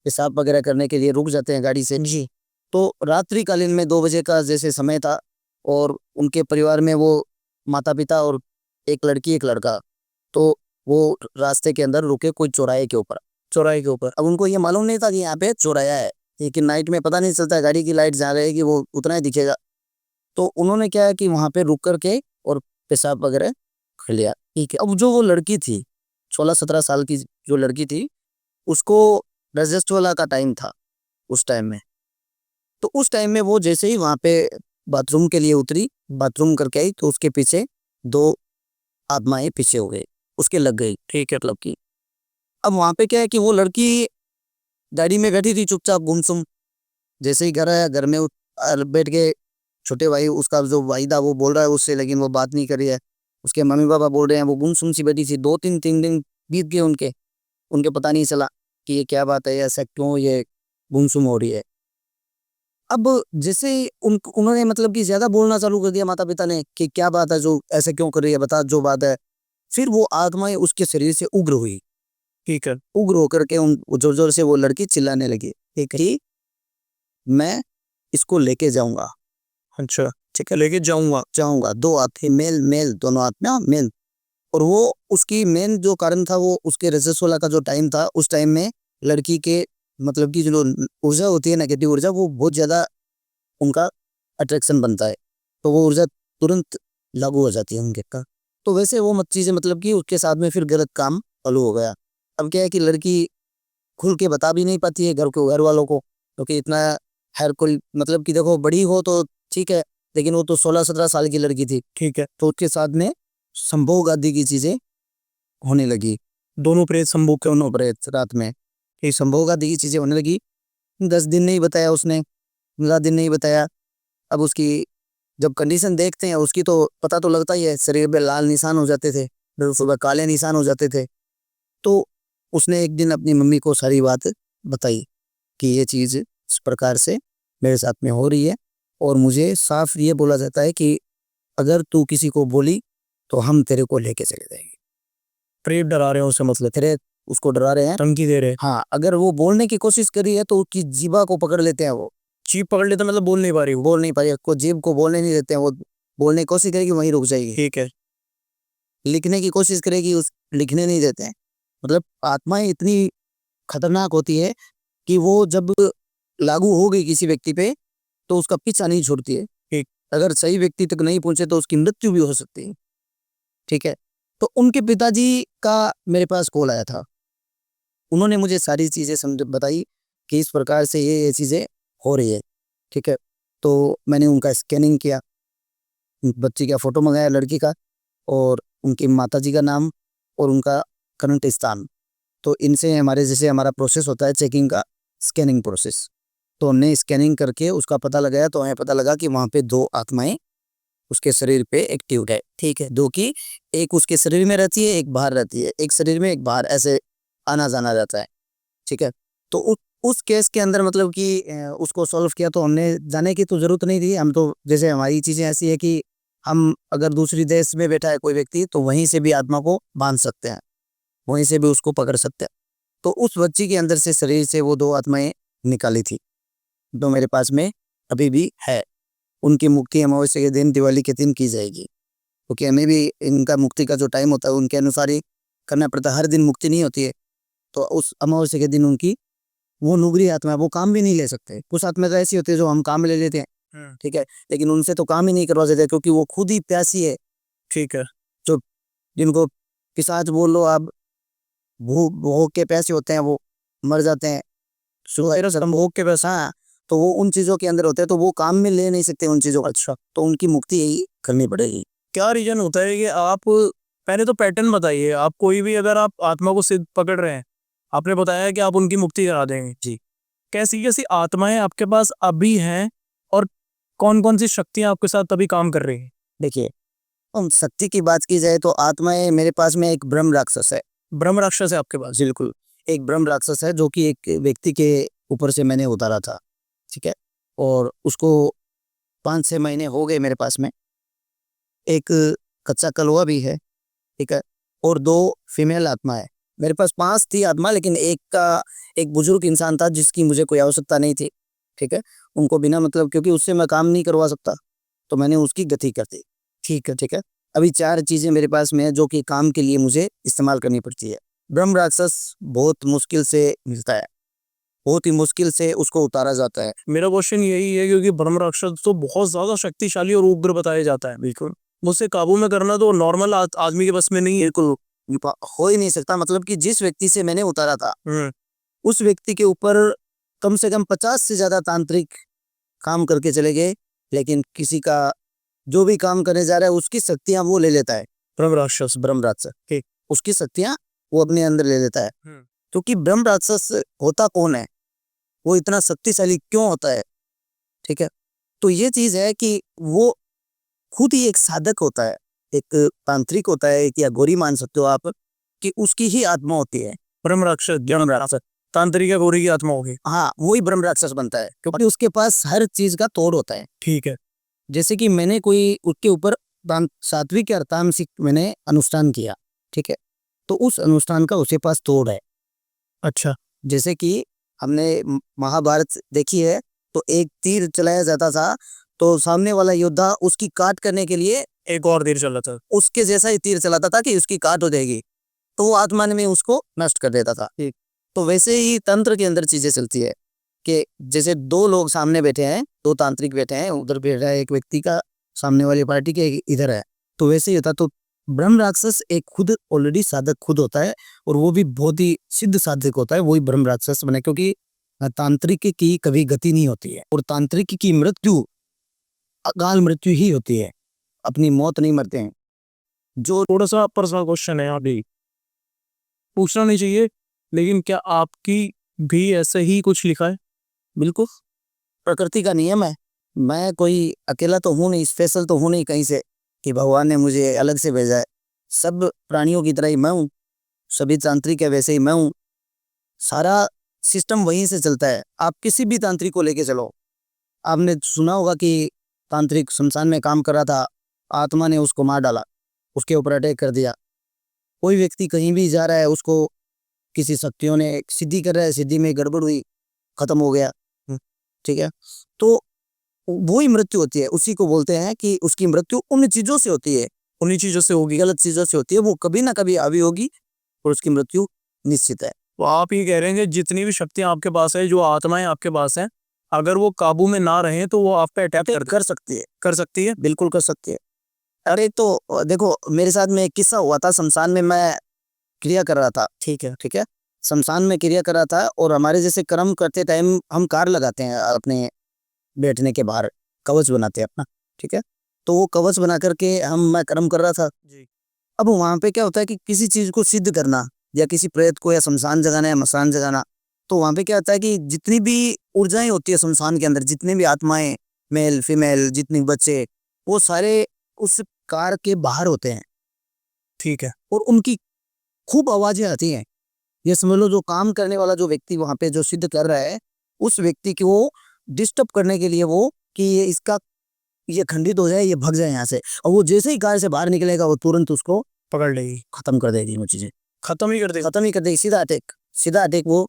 पेशाब वगैरह करने के लिए रुक जाते हैं गाड़ी से जी। तो रात्रिकालीन में 2 बजे का जैसे समय था, और उनके परिवार में वो माता पिता और एक लड़की एक लड़का, तो वो रास्ते के अंदर रुके कोई चौराहे के ऊपर। चौराहे के ऊपर। अब उनको ये मालूम नहीं था कि यहाँ पे चौराहा है, लेकिन नाइट में पता नहीं चलता, गाड़ी की लाइट जहाँ रहेगी वो उतना ही दिखेगा। तो उन्होंने क्या है कि वहाँ पे रुक करके और पेशाब वगैरह कर लिया। ठीक है, अब जो वो लड़की थी 16-17 साल की जो लड़की थी, उसको रजस्वला का टाइम था उस टाइम में। तो उस टाइम में वो जैसे ही वहाँ पे बाथरूम के लिए उतरी, बाथरूम करके आई, तो उसके पीछे 2 आत्माएं पीछे हो गई, उसके लग गई। ठीक है, मतलब की अब वहाँ पे क्या है कि वो लड़की गाड़ी में बैठी थी चुपचाप गुमसुम। जैसे ही घर आया, घर में बैठ के छोटे भाई उसका जो भाई था वो बोल रहा है उससे, लेकिन वो बात नहीं कर रही है। उसके मम्मी पापा बोल रहे हैं, वो गुमसुम सी बैठी थी। 2-3 दिन बीत गए उनके उनके पता नहीं चला कि ये क्या बात है, ऐसा क्यों ये गुमसुम हो रही है। अब जैसे उन्होंने मतलब कि ज्यादा बोलना चालू कर दिया माता पिता ने कि क्या बात है, जो ऐसे क्यों कर रही है, बता जो बात है। फिर वो आत्माएं उसके शरीर से उग्र हुई। ठीक है। उग्र होकर के उन जोर जोर से वो लड़की चिल्लाने लगी कि मैं इसको लेके जाऊंगा। अच्छा, ठीक है, लेके जाऊंगा। जाऊंगा। 2 आत्मा, मेल मेल, दोनों आत्मा मेल। और वो उसकी मेन जो कारण था, वो उसके रजस्वला का जो टाइम था, उस टाइम में लड़की के मतलब की जो ऊर्जा होती है, नेगेटिव ऊर्जा, वो बहुत ज्यादा उनका अट्रैक्शन बनता है। तो वो ऊर्जा तुरंत लागू हो जाती है उनके का। तो वैसे वो मत चीजें मतलब कि उसके साथ में फिर गलत काम चालू हो गया। अब क्या है कि लड़की खुल के बता भी नहीं पाती है घर वालों को, क्योंकि इतना हर कोई मतलब कि देखो बड़ी हो तो ठीक है, लेकिन वो तो 16-17 साल की लड़की थी। ठीक है। तो उसके साथ में संभोग आदि की चीजें होने लगी। दोनों प्रेत संभोग के दोनों प्रेत रात में ये संभोग आदि की चीजें होने लगी। 10 दिन नहीं बताया उसने, 15 दिन नहीं बताया। अब उसकी जब कंडीशन देखते हैं उसकी, तो पता तो लगता ही है, शरीर पे लाल निशान हो जाते थे, फिर सुबह काले निशान हो जाते थे। तो उसने एक दिन अपनी मम्मी को सारी बात बताई कि ये चीज इस प्रकार से मेरे साथ में हो रही है, और मुझे साफ ये बोला जाता है कि अगर तू किसी को बोली तो हम तेरे को लेके चले जाएंगे। प्रेत डरा रहे हैं उसे, मतलब तेरे उसको डरा रहे हैं, धमकी दे रहे हैं। हाँ। अगर वो बोलने की कोशिश करी है तो उसकी जीभा को पकड़ लेते हैं। वो चीप पकड़ लेता, मतलब बोल नहीं पा रही वो। बोल नहीं पाएगी, को जीभ को बोलने नहीं देते हैं। वो बोलने की कोशिश करेगी, वहीं रुक जाएगी। ठीक है। लिखने की कोशिश करेगी, उस लिखने नहीं देते हैं। मतलब आत्माएं इतनी खतरनाक होती है कि वो जब लागू हो गई किसी व्यक्ति पे, तो उसका पीछा नहीं छोड़ती है। ठीक। अगर सही व्यक्ति तक नहीं पहुंचे तो उसकी मृत्यु भी हो सकती है। ठीक है। तो उनके पिताजी का मेरे पास कॉल आया था। उन्होंने मुझे सारी चीजें समझ बताई कि इस प्रकार से ये चीजें हो रही है। ठीक है। तो मैंने उनका स्कैनिंग किया, बच्ची का फोटो मंगाया लड़की का, और उनकी माताजी का नाम और उनका करंट स्थान। तो इनसे हमारे जैसे हमारा प्रोसेस होता है चेकिंग का, स्कैनिंग प्रोसेस। तो हमने स्कैनिंग करके उसका पता लगाया, तो हमें पता लगा कि वहाँ पे 2 आत्माएं उसके शरीर पे एक्टिव है। ठीक है, 2 की, एक उसके शरीर में रहती है, एक बाहर रहती है। एक शरीर में एक बाहर, ऐसे आना जाना रहता है। ठीक है। तो उस केस के अंदर मतलब कि उसको सॉल्व किया, तो हमने जाने की तो जरूरत नहीं थी। हम तो जैसे हमारी चीजें ऐसी है कि हम अगर दूसरी देश में बैठा है कोई व्यक्ति, तो वहीं से भी आत्मा को बांध सकते हैं, वहीं से भी उसको पकड़ सकते हैं। तो उस बच्ची के अंदर से शरीर से वो 2 आत्माएं निकाली थी, जो मेरे पास में अभी भी है। उनकी मुक्ति अमावस्या के दिन, दिवाली के दिन की जाएगी, क्योंकि हमें भी इनका मुक्ति का जो टाइम होता है उनके अनुसार ही करना पड़ता है। हर दिन मुक्ति नहीं होती है। तो उस अमावस्या के दिन उनकी, वो नुगरी आत्मा है, वो काम भी नहीं ले सकते। कुछ आत्मा तो ऐसी होती है जो हम काम ले लेते हैं। ठीक है, लेकिन उनसे तो काम ही नहीं करवा सकते, क्योंकि वो खुद ही प्यासी है। ठीक है। जो जिनको पिशाच बोल लो आप, भूख के प्यासे होते हैं, वो मर जाते हैं। भोग के पैसा, हाँ। तो वो उन चीजों के अंदर होते हैं, तो वो काम में ले नहीं सकते उन चीजों का। अच्छा, तो उनकी मुक्ति यही करनी पड़ेगी। क्या रीजन होता है कि आप, पहले तो पैटर्न बताइए, आप कोई भी अगर आप आत्मा को सिद्ध पकड़ रहे हैं, आपने बताया कि आप उनकी मुक्ति करा देंगे जी। कैसी कैसी आत्माएं आपके पास अभी हैं, और कौन कौन सी शक्तियां आपके साथ तभी काम कर रही हैं? देखिए, हम शक्ति की बात की जाए तो आत्माएं मेरे पास में एक ब्रह्म राक्षस है। ब्रह्म राक्षस है आपके पास? बिल्कुल, एक ब्रह्म राक्षस है, जो कि एक व्यक्ति के ऊपर से मैंने उतारा था। ठीक है। और उसको 5-6 महीने हो गए मेरे पास में। एक कच्चा कलवा भी है। ठीक है। और 2 फीमेल आत्मा है। मेरे पास 5 थी आत्मा, लेकिन एक बुजुर्ग इंसान था जिसकी मुझे कोई आवश्यकता नहीं थी। ठीक है। उनको बिना मतलब, क्योंकि उससे मैं काम नहीं करवा सकता, तो मैंने उसकी गति कर दी। ठीक है। ठीक है। अभी 4 चीजें मेरे पास में है जो कि काम के लिए मुझे इस्तेमाल करनी पड़ती है। ब्रह्म राक्षस बहुत मुश्किल से मिलता है, बहुत ही मुश्किल से उसको उतारा जाता है। मेरा क्वेश्चन यही है क्योंकि ब्रह्म राक्षस तो बहुत ज्यादा शक्तिशाली और उग्र बताया जाता है। बिल्कुल मुझसे काबू में करना तो नॉर्मल आदमी के बस में नहीं है। बिल्कुल हो ही नहीं सकता। मतलब कि जिस व्यक्ति से मैंने उतारा था हम्म, उस व्यक्ति के ऊपर कम से कम 50 से ज्यादा तांत्रिक काम करके चले गए, लेकिन किसी का जो भी काम करने जा रहा है उसकी शक्तियां वो ले लेता है। ब्रह्म राक्षस। ब्रह्म राक्षस ठीक। उसकी शक्तियां वो अपने अंदर ले लेता है। क्योंकि ब्रह्म राक्षस होता कौन है, वो इतना शक्तिशाली क्यों होता है, ठीक है। तो ये चीज है कि वो खुद ही एक साधक होता है, एक तांत्रिक होता है, एक या गौरी मान सकते हो आप, कि उसकी ही आत्मा होती है। ब्रह्म राक्षस ब्रह्म राक्षस तांत्रिक गौरी की आत्मा होगी। हाँ, वही ब्रह्म राक्षस बनता है क्योंकि उसके पास हर चीज का तोड़ होता है। ठीक है। जैसे कि मैंने कोई उसके ऊपर सात्विक या तामसिक मैंने अनुष्ठान किया, ठीक है, तो उस अनुष्ठान का उसके पास तोड़ है। अच्छा। जैसे कि हमने महाभारत देखी है, तो एक तीर चलाया जाता था तो सामने वाला योद्धा उसकी काट करने के लिए एक और देर चला था। उसके जैसा ही तीर चलाता था कि उसकी काट हो जाएगी, तो वो आत्मा में उसको नष्ट कर देता था। ठीक। तो वैसे ही तंत्र के अंदर चीजें चलती है कि जैसे 2 लोग सामने बैठे हैं, 2 तांत्रिक बैठे हैं, उधर बैठ रहा है एक व्यक्ति का, सामने वाली पार्टी के इधर है, तो वैसे ही होता। तो ब्रह्म राक्षस एक खुद ऑलरेडी साधक खुद होता है, और वो भी बहुत ही सिद्ध साधक होता है, वही ब्रह्म राक्षस बने। क्योंकि तांत्रिक की कभी गति नहीं होती है, और तांत्रिक की मृत्यु अकाल मृत्यु ही होती है, अपनी मौत नहीं मरते हैं। जो थोड़ा सा पर्सनल क्वेश्चन है अभी, पूछना नहीं चाहिए, लेकिन क्या आपकी भी ऐसे ही कुछ लिखा है? बिल्कुल प्रकृति का नियम है। मैं कोई अकेला तो हूँ नहीं, स्पेशल तो हूँ नहीं कहीं से कि भगवान ने मुझे अलग से भेजा है। सब प्राणियों की तरह ही मैं हूँ, सभी तांत्रिक है वैसे ही मैं हूँ। सारा सिस्टम वहीं से चलता है। आप किसी भी तांत्रिक को लेके चलो, आपने सुना होगा कि तांत्रिक शमशान में काम कर रहा था, आत्मा ने उसको मार डाला, उसके ऊपर अटैक कर दिया। कोई व्यक्ति कहीं भी जा रहा है, उसको किसी शक्तियों ने सिद्धि कर रहा है, सिद्धि में गड़बड़ हुई, खत्म हो गया, ठीक है। तो वही मृत्यु होती है, उसी को बोलते हैं कि उसकी मृत्यु उन चीजों से होती है, उन्हीं चीजों से होगी। गलत चीजों से होती है, वो कभी ना कभी हावी होगी और उसकी मृत्यु निश्चित है। तो आप ये कह रहे हैं कि जितनी भी शक्तियां आपके पास है, जो आत्माएं आपके पास हैं, अगर वो काबू में ना रहे तो वो आप पे अटैक कर सकती है, कर सकती है। बिल्कुल कर सकती है। अरे तो देखो, मेरे साथ में एक किस्सा हुआ था। शमशान में मैं क्रिया कर रहा था, ठीक है, ठीक है, शमशान में क्रिया कर रहा था, और हमारे जैसे कर्म करते टाइम हम कार लगाते हैं अपने बैठने के बाहर, कवच बनाते हैं अपना, ठीक है। तो वो कवच बना करके मैं कर्म कर रहा था। जी। अब वहां पे क्या होता है कि किसी चीज को सिद्ध करना, या किसी प्रेत को या शमशान जगाना या मसान जगाना, तो वहां पे क्या होता है कि जितनी भी ऊर्जाएं होती है शमशान के अंदर, जितनी भी आत्माएं, मेल फीमेल, जितने बच्चे, वो सारे उस कार के बाहर होते हैं, ठीक है। और उनकी खूब आवाजें आती हैं। ये समझ लो, जो काम करने वाला जो व्यक्ति वहां पे जो सिद्ध कर रहा है, उस व्यक्ति को डिस्टर्ब करने के लिए वो, कि ये खंडित हो जाए, ये भाग जाए यहाँ से, और वो जैसे ही कार से बाहर निकलेगा वो तुरंत उसको पकड़ लेगी, खत्म कर देगी। वो चीजें खत्म ही कर देगी। खत्म ही कर देगी, सीधा अटैक वो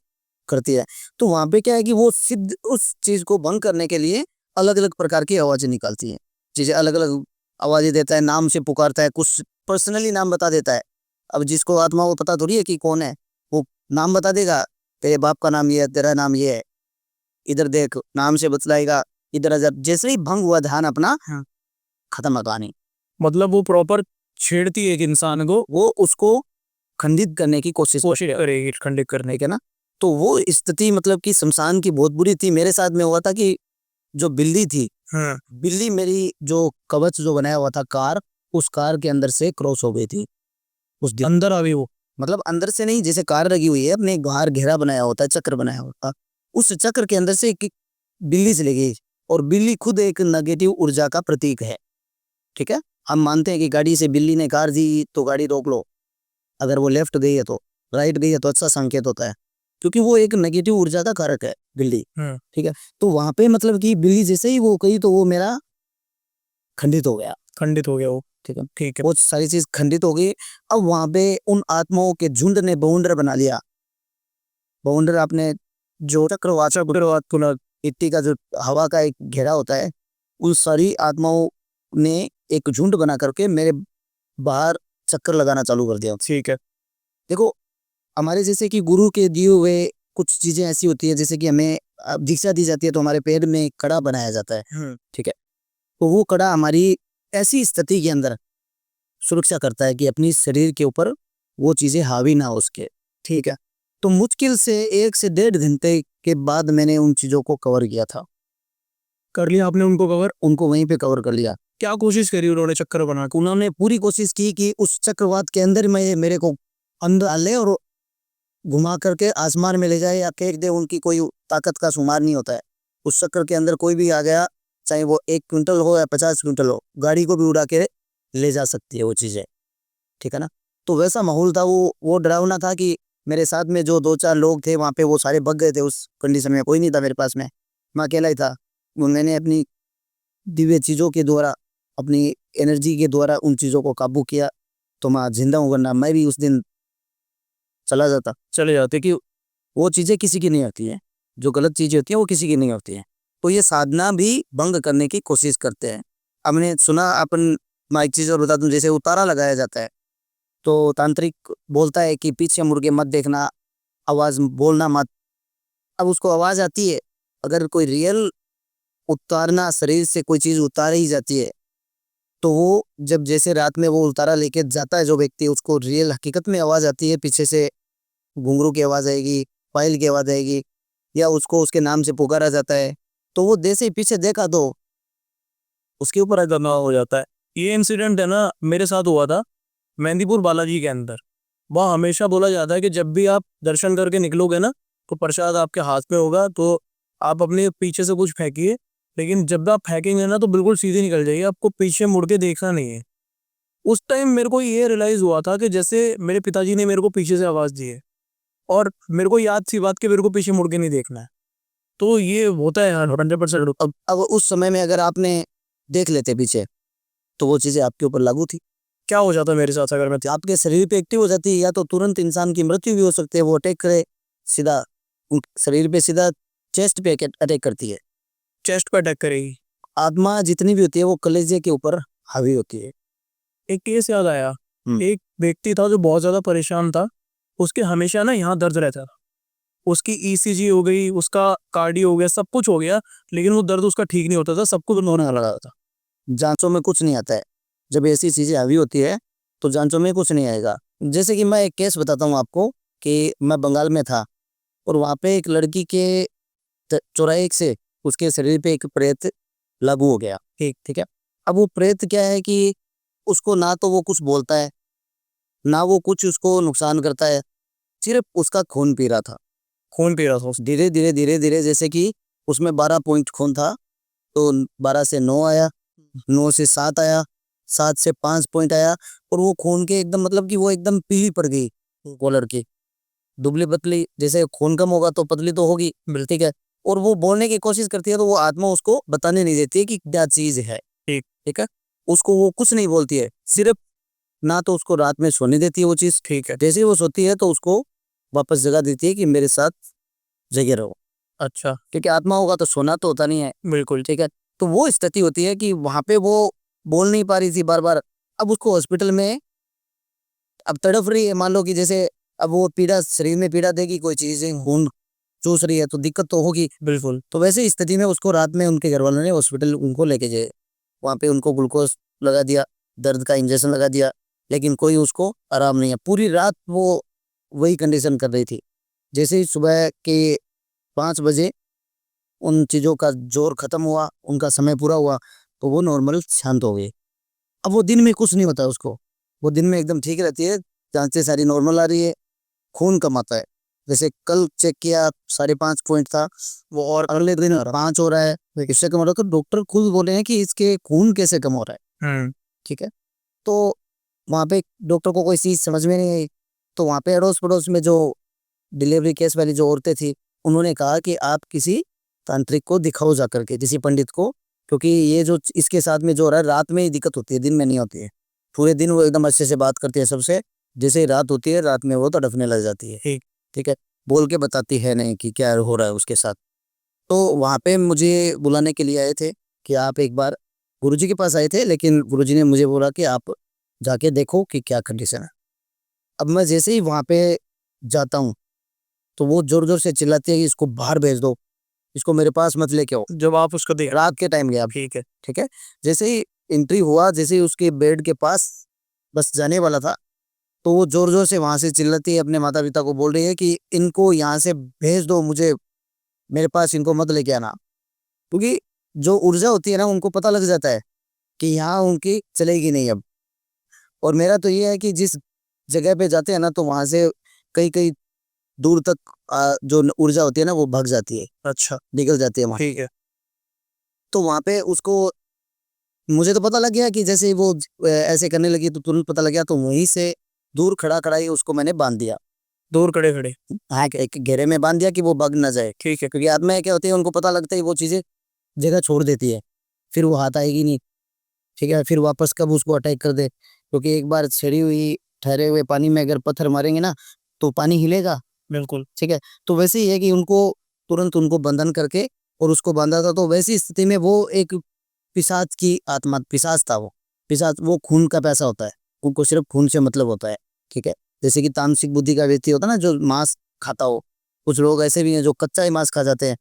करती है। तो वहां पे क्या है कि वो सिद्ध उस चीज को भंग करने के लिए अलग अलग प्रकार की आवाजें निकालती है, चीजें अलग अलग आवाजें देता है, नाम से पुकारता है, कुछ पर्सनली नाम बता देता है। अब जिसको आत्मा को पता थोड़ी है कि कौन है, वो नाम बता देगा, तेरे बाप का नाम ये है, तेरा नाम ये है, इधर देख, नाम से बतलाएगा, इधर जब जैसे ही भंग हुआ ध्यान अपना, हाँ। खत्म कहानी। मतलब वो प्रॉपर छेड़ती है एक इंसान को, वो उसको खंडित करने की कोशिश करेगी खंडित करने है ना। तो वो स्थिति मतलब कि शमशान की बहुत बुरी थी। मेरे साथ में हुआ था कि जो बिल्ली थी, हाँ। बिल्ली मेरी जो कवच जो बनाया हुआ था कार, उस कार के अंदर से क्रॉस हो गई थी उस दिन। अंदर आ गई वो? मतलब अंदर से नहीं, जैसे कार लगी हुई है, अपने बाहर घेरा बनाया होता है, चक्र बनाया होता, उस चक्र के अंदर से एक बिल्ली चली गई। और बिल्ली खुद एक नेगेटिव ऊर्जा का प्रतीक है, ठीक है। हम मानते हैं कि गाड़ी से बिल्ली ने कार दी तो गाड़ी रोक लो, अगर वो लेफ्ट गई है तो, राइट गई है तो अच्छा संकेत होता है, क्योंकि वो एक नेगेटिव ऊर्जा का कारक है बिल्ली, हाँ। ठीक है। तो वहां पे मतलब कि बिल्ली जैसे ही वो गई तो वो मेरा खंडित हो गया, खंडित हो गया वो। ठीक है। ठीक है। वो सारी चीज खंडित हो गई। अब वहां पे उन आत्माओं के झुंड ने बाउंडर बना लिया। बाउंडर आपने जो चक्रवाचा मिट्टी का जो हवा का एक घेरा होता है, उन सारी आत्माओं ने एक झुंड बना करके मेरे बाहर चक्कर लगाना चालू कर दिया। ठीक है। देखो, हमारे जैसे कि गुरु के दिए हुए कुछ चीजें ऐसी होती है, जैसे कि हमें दीक्षा दी जाती है तो हमारे पैर में कड़ा बनाया जाता है। ठीक है, तो वो कड़ा हमारी ऐसी स्थिति के अंदर सुरक्षा करता है कि अपनी शरीर के ऊपर वो चीजें हावी ना हो उसके। ठीक है, तो मुश्किल से 1 से 1.5 घंटे के बाद मैंने उन चीजों को कवर किया था। कर लिया आपने उनको कवर? उनको वहीं पे कवर कर लिया। क्या कोशिश करी उन्होंने चक्कर बना के? उन्होंने पूरी कोशिश की कि उस चक्रवात के अंदर में मेरे को अंदर डाले और घुमा करके आसमान में ले जाए या फेंक दे। उनकी कोई ताकत का शुमार नहीं होता है। उस चक्कर के अंदर कोई भी आ गया, चाहे वो 1 क्विंटल हो या 50 क्विंटल हो, गाड़ी को भी उड़ा के ले जा सकती है वो चीजें। ठीक है ना, तो वैसा माहौल था। वो डरावना था कि मेरे साथ में जो 2-4 लोग थे वहां पे वो सारे भग गए थे। उस कंडीशन में कोई नहीं था मेरे पास में, मैं अकेला ही था। मैंने अपनी दिव्य चीजों के द्वारा, अपनी एनर्जी के द्वारा उन चीजों को काबू किया, तो मैं जिंदा हूँ, वरना मैं भी उस दिन चला जाता। चले जाते कि वो चीजें किसी की नहीं होती है, जो गलत चीजें होती है वो किसी की नहीं होती है। तो ये साधना भी भंग करने की कोशिश करते हैं। हमने सुना, अपन मैं एक चीज और बता दूं, जैसे उतारा लगाया जाता है तो तांत्रिक बोलता है कि पीछे मुड़ के मत देखना, आवाज बोलना मत। अब उसको आवाज आती है, अगर कोई रियल उतारना, शरीर से कोई चीज उतारी ही जाती है, तो वो जब जैसे रात में वो उतारा लेके जाता है जो व्यक्ति, उसको रियल हकीकत में आवाज आती है, पीछे से घुंघरू की आवाज आएगी, पायल की आवाज आएगी, या उसको उसके नाम से पुकारा जाता है, तो वो जैसे ही पीछे देखा तो उसके ऊपर दमा हो जाता है। ये इंसिडेंट है ना, मेरे साथ हुआ था मेहंदीपुर बालाजी के अंदर। वहाँ हमेशा बोला जाता है कि जब भी आप दर्शन करके निकलोगे ना, तो प्रसाद आपके हाथ में होगा, तो आप अपने पीछे से कुछ फेंकिए, लेकिन जब आप फेंकेंगे ना तो बिल्कुल सीधे निकल जाइए, आपको पीछे मुड़ के देखना नहीं है। उस टाइम मेरे को ये रियलाइज हुआ था कि जैसे मेरे पिताजी ने मेरे को पीछे से आवाज़ दी है, और मेरे को याद सी बात कि मेरे को पीछे मुड़ के नहीं देखना है। तो ये होता है यार 100%। अब उस समय में अगर आपने देख लेते पीछे, तो वो चीजें आपके ऊपर लागू थी। क्या हो जाता मेरे साथ अगर मैं आपके शरीर पे एक्टिव हो जाती है, या तो तुरंत इंसान की मृत्यु भी हो सकती है। वो अटैक करे सीधा शरीर पे, सीधा चेस्ट पे अटैक करती है। चेस्ट पे अटैक करेगी? आत्मा जितनी भी होती है वो कलेजे के ऊपर हावी होती है। एक केस याद आया, एक व्यक्ति था जो बहुत ज्यादा परेशान था, उसके हमेशा ना यहाँ दर्द रहता था। उसकी ईसीजी हो गई, उसका कार्डियो हो गया, सब कुछ हो गया, लेकिन वो दर्द उसका ठीक नहीं होता था, सब कुछ होने लगा था। जांचों में कुछ नहीं आता है। जब ऐसी चीजें हावी होती है तो जांचों में कुछ नहीं आएगा। जैसे कि मैं एक केस बताता हूँ आपको कि मैं बंगाल में था, और वहाँ पे एक लड़की के चौराहे से उसके शरीर पे एक प्रेत लागू हो गया। ठीक है, अब वो प्रेत क्या है कि उसको ना तो वो कुछ बोलता है, ना वो कुछ उसको नुकसान करता है, सिर्फ उसका खून पी रहा था। खून पी रहा था धीरे धीरे धीरे धीरे, जैसे कि उसमें 12 पॉइंट खून था, तो 12 से 9 आया, 9 से 7 आया, 7 से 5 पॉइंट आया, और वो खून के एकदम, मतलब कि वो एकदम पीली पड़ गई कॉलर की, दुबली पतली। जैसे खून कम होगा तो पतली तो होगी, ठीक है। और वो बोलने की कोशिश करती है तो वो आत्मा उसको बताने नहीं देती है कि क्या चीज है। ठीक है, उसको वो कुछ नहीं बोलती है, सिर्फ ना तो उसको रात में सोने देती है वो चीज। ठीक है। जैसे ही वो सोती है तो उसको वापस जगा देती है कि मेरे साथ जगे रहो। अच्छा। क्योंकि आत्मा होगा तो सोना तो होता नहीं है। बिल्कुल। ठीक है, तो वो स्थिति होती है कि वहां पे वो बोल नहीं पा रही थी बार बार। अब उसको हॉस्पिटल में अब तड़प रही है, मान लो कि जैसे अब वो पीड़ा शरीर में पीड़ा देगी, कोई चीज खून चूस रही है तो दिक्कत तो होगी। बिल्कुल। तो वैसे स्थिति में उसको रात में उनके घर वालों ने हॉस्पिटल उनको लेके गए, वहाँ पे उनको ग्लूकोज लगा दिया, दर्द का इंजेक्शन लगा दिया, लेकिन कोई उसको आराम नहीं है। पूरी रात वो वही कंडीशन कर रही थी। जैसे ही सुबह के 5 बजे उन चीज़ों का जोर खत्म हुआ, उनका समय पूरा हुआ, तो वो नॉर्मल शांत हो गई। अब वो दिन में कुछ नहीं होता है उसको, वो दिन में एकदम ठीक रहती है, जांचें सारी नॉर्मल आ रही है, खून कम आता है। जैसे कल चेक किया 5.5 पॉइंट था, वो और अगले दिन 5 हो रहा है, इससे कम हो रहा है। तो डॉक्टर खुद बोले हैं कि इसके खून कैसे कम हो रहा है। ठीक है, तो वहाँ पे डॉक्टर को कोई चीज़ समझ में नहीं आई, तो वहाँ पे अड़ोस पड़ोस में जो डिलीवरी केस वाली जो औरतें थी, उन्होंने कहा कि आप किसी तांत्रिक को दिखाओ जा करके, किसी पंडित को, क्योंकि ये जो इसके साथ में जो हो रहा है, रात में ही दिक्कत होती है, दिन में नहीं होती है। पूरे दिन वो एकदम अच्छे से बात करती है सबसे, जैसे ही रात होती है, रात में वो तड़पने लग जाती है। ठीक है, बोल के बताती है नहीं कि क्या हो रहा है उसके साथ। तो वहाँ पे मुझे बुलाने के लिए आए थे कि आप एक बार, गुरुजी के पास आए थे, लेकिन गुरुजी ने मुझे बोला कि आप जाके देखो कि क्या कंडीशन है। अब मैं जैसे ही वहां पे जाता हूँ तो वो जोर जोर से चिल्लाती है कि इसको बाहर भेज दो, इसको मेरे पास मत लेके आओ। जब आप उसको दे रात के टाइम गया। ठीक है। ठीक है, जैसे ही एंट्री हुआ, जैसे ही उसके बेड के पास बस जाने वाला था, तो वो जोर जोर से वहां से चिल्लाती है, अपने माता पिता को बोल रही है कि इनको यहाँ से भेज दो, मुझे मेरे पास इनको मत लेके आना। क्योंकि जो ऊर्जा होती है ना, उनको पता लग जाता है कि यहाँ उनकी चलेगी नहीं अब। और मेरा तो ये है कि जिस जगह पे जाते हैं ना, तो वहां से कई कई दूर तक जो ऊर्जा होती है ना, वो भाग जाती है, अच्छा निकल जाती है वहां। ठीक है। तो वहां पे उसको, मुझे तो पता लग गया कि जैसे ही वो ऐसे करने लगी तो तुरंत पता लग गया, तो वहीं से दूर खड़ा खड़ा ही उसको मैंने बांध दिया। दूर खड़े खड़े हाँ, एक घेरे में बांध दिया कि वो भाग ना जाए। ठीक है। क्योंकि आत्माएं क्या होती है, उनको पता लगता है वो चीजें जगह छोड़ देती है, फिर वो हाथ आएगी नहीं। ठीक है, फिर वापस कब उसको अटैक कर दे, क्योंकि एक बार छिड़ी हुई ठहरे हुए पानी में अगर पत्थर मारेंगे ना, तो पानी हिलेगा। बिल्कुल। ठीक है, तो वैसे ही है कि उनको तुरंत उनको बंधन करके और उसको बांधा था। तो वैसी स्थिति में वो एक पिशाच की आत्मा, पिशाच था वो। पिशाच वो खून का पैसा होता है, उनको सिर्फ खून से मतलब होता है। ठीक है, जैसे कि तामसिक बुद्धि का व्यक्ति होता है ना, जो मांस खाता हो। कुछ लोग ऐसे भी हैं जो कच्चा ही मांस खा जाते हैं।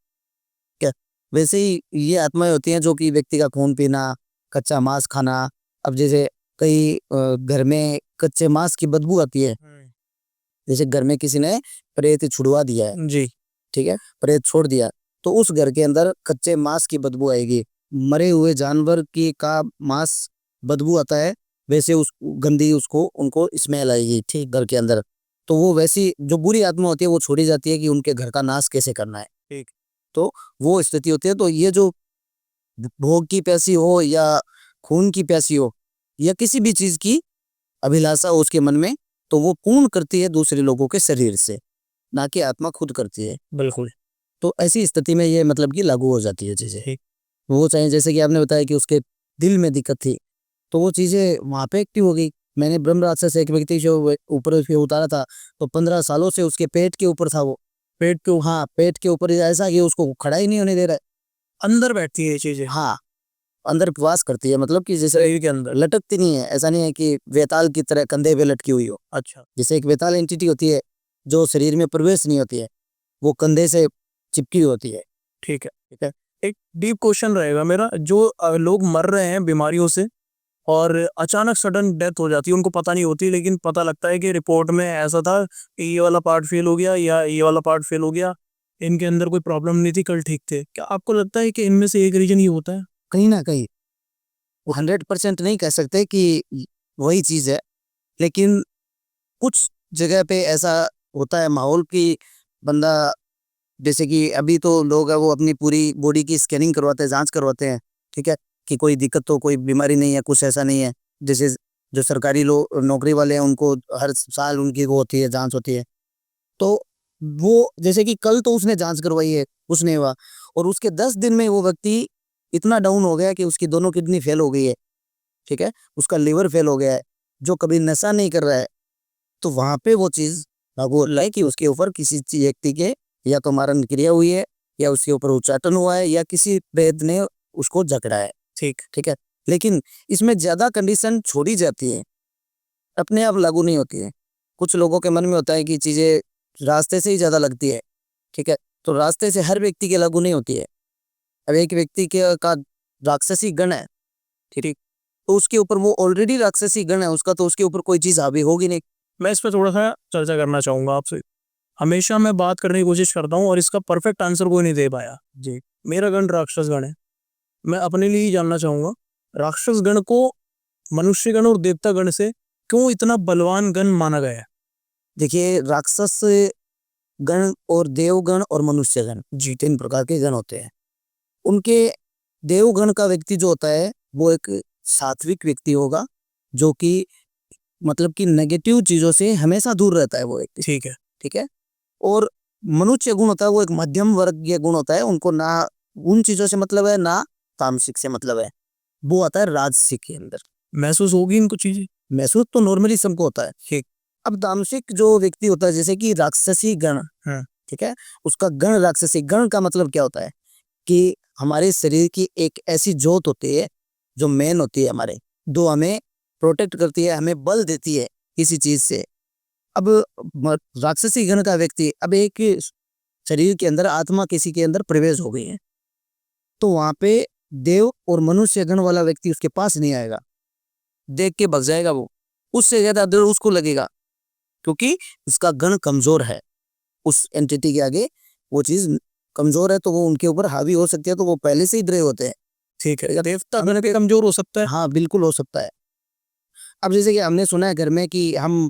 क्या, वैसे ही ये आत्माएं होती हैं जो कि व्यक्ति का खून पीना, कच्चा मांस खाना। अब जैसे कई घर में कच्चे मांस की बदबू आती है, जैसे घर में किसी ने प्रेत छुड़वा दिया है। जी। ठीक है, प्रेत छोड़ दिया, तो उस घर के अंदर कच्चे मांस की बदबू आएगी। मरे हुए जानवर की का मांस बदबू आता है, वैसे उस गंदी उसको उनको स्मेल आएगी। ठीक, घर के अंदर। तो वो वैसी जो बुरी आत्मा होती है वो छोड़ी जाती है कि उनके घर का नाश कैसे करना है। ठीक। तो वो स्थिति होती है। तो ये जो भोग की प्यासी हो या खून की प्यासी हो या किसी भी चीज की अभिलाषा हो उसके मन में, तो वो पूर्ण करती है दूसरे लोगों के शरीर से, ना कि आत्मा खुद करती है। बिल्कुल तो ऐसी स्थिति में ये मतलब कि लागू हो जाती है चीजें। ठीक। वो चाहे जैसे कि आपने बताया कि उसके दिल में दिक्कत थी, तो वो चीजें वहां पे एक्टिव हो गई। मैंने ब्रह्म राक्षस एक व्यक्ति जो ऊपर से उतारा था, तो 15 सालों से उसके पेट के ऊपर था वो। पेट के हाँ, पेट के ऊपर ऐसा कि उसको खड़ा ही नहीं होने दे रहा है। अंदर बैठती है ये चीजें हाँ, अंदर वास करती है, मतलब कि जैसे शरीर के अंदर। लटकती नहीं है। ऐसा नहीं है कि वेताल की तरह कंधे पे लटकी हुई हो। अच्छा जैसे एक वेताल एंटिटी होती है जो शरीर में प्रवेश नहीं होती है, वो कंधे से चिपकी होती है। ठीक है। ठीक है। एक डीप क्वेश्चन रहेगा मेरा, जो लोग मर रहे हैं बीमारियों से और अचानक सडन डेथ हो जाती है, उनको पता नहीं होती, लेकिन पता लगता है कि रिपोर्ट में ऐसा था कि ये वाला पार्ट फेल हो गया या ये वाला पार्ट फेल हो गया, इनके अंदर कोई प्रॉब्लम नहीं थी, कल ठीक थे। क्या आपको लगता है कि इनमें से एक रीजन ये होता है? कहीं ना कहीं वो 100% नहीं कह सकते कि वही चीज है, लेकिन कुछ जगह पे ऐसा होता है माहौल कि बंदा, जैसे कि अभी तो लोग है वो अपनी पूरी बॉडी की स्कैनिंग करवाते हैं, जांच करवाते हैं। ठीक है, कि कोई दिक्कत तो, कोई बीमारी नहीं है, कुछ ऐसा नहीं है। जैसे जो सरकारी लोग नौकरी वाले हैं, उनको हर साल उनकी वो होती है, जांच होती है। तो वो जैसे कि कल तो उसने जांच करवाई है, कुछ नहीं हुआ, और उसके 10 दिन में वो व्यक्ति इतना डाउन हो गया कि उसकी दोनों किडनी फेल हो गई है। ठीक है, उसका लीवर फेल हो गया है। जो कभी नशा नहीं कर रहा है, तो वहां पे वो चीज लागू होता है कि उसके ऊपर किसी व्यक्ति के या तो मारण क्रिया हुई है, या उसके ऊपर उच्चाटन हुआ है, या किसी प्रेत ने उसको जकड़ा है। ठीक। ठीक है, लेकिन इसमें ज्यादा कंडीशन छोड़ी जाती है, अपने आप लागू नहीं होती है। कुछ लोगों के मन में होता है कि चीजें रास्ते से ही ज्यादा लगती है। ठीक है, तो रास्ते से हर व्यक्ति के लागू नहीं होती है। अब एक व्यक्ति के का राक्षसी गण है, ठीक, तो उसके ऊपर वो ऑलरेडी राक्षसी गण है उसका, तो उसके ऊपर कोई चीज हावी होगी नहीं। मैं इस पर थोड़ा सा चर्चा करना चाहूंगा आपसे। हमेशा मैं बात करने की कोशिश करता हूँ और इसका परफेक्ट आंसर कोई नहीं दे पाया। जी। मेरा गण राक्षस गण है। मैं अपने लिए ही जानना चाहूंगा, राक्षस गण को मनुष्य गण और देवता गण से क्यों इतना बलवान गण माना गया है? देखिए, राक्षस गण और देवगण और मनुष्य गण, जी, 3 प्रकार के गण होते हैं। उनके देवगण का व्यक्ति जो होता है वो एक सात्विक व्यक्ति होगा, जो कि मतलब कि नेगेटिव चीजों से हमेशा दूर रहता है वो व्यक्ति। ठीक है। ठीक है, और मनुष्य गुण होता है वो एक मध्यम वर्गीय गुण होता है, उनको ना उन चीजों से मतलब है ना तामसिक से मतलब है। वो आता है राजसिक के अंदर। महसूस होगी इनको चीजें? महसूस तो नॉर्मली सबको होता है। ठीक। अब तामसिक जो व्यक्ति होता है, जैसे कि राक्षसी गण, हाँ। ठीक है, उसका गण राक्षसी गण का मतलब क्या होता है कि हमारे शरीर की एक ऐसी जोत होती है जो मेन होती है हमारे, जो हमें प्रोटेक्ट करती है, हमें बल देती है किसी चीज से। अब राक्षसी गण का व्यक्ति, अब एक शरीर के अंदर आत्मा किसी के अंदर प्रवेश हो गई है, तो वहां पे देव और मनुष्य गण वाला व्यक्ति उसके पास नहीं आएगा, देख के भग जाएगा वो, उससे ज्यादा डर उसको लगेगा, क्योंकि उसका गण कमजोर है। उस एंटिटी के आगे वो चीज कमजोर है, तो वो उनके ऊपर हावी हो सकती है, तो वो पहले से ही डरे होते हैं। ठीक है, देवता गण पे कमजोर हो सकता है। हाँ, बिल्कुल हो सकता है। अब जैसे कि हमने सुना है घर में कि हम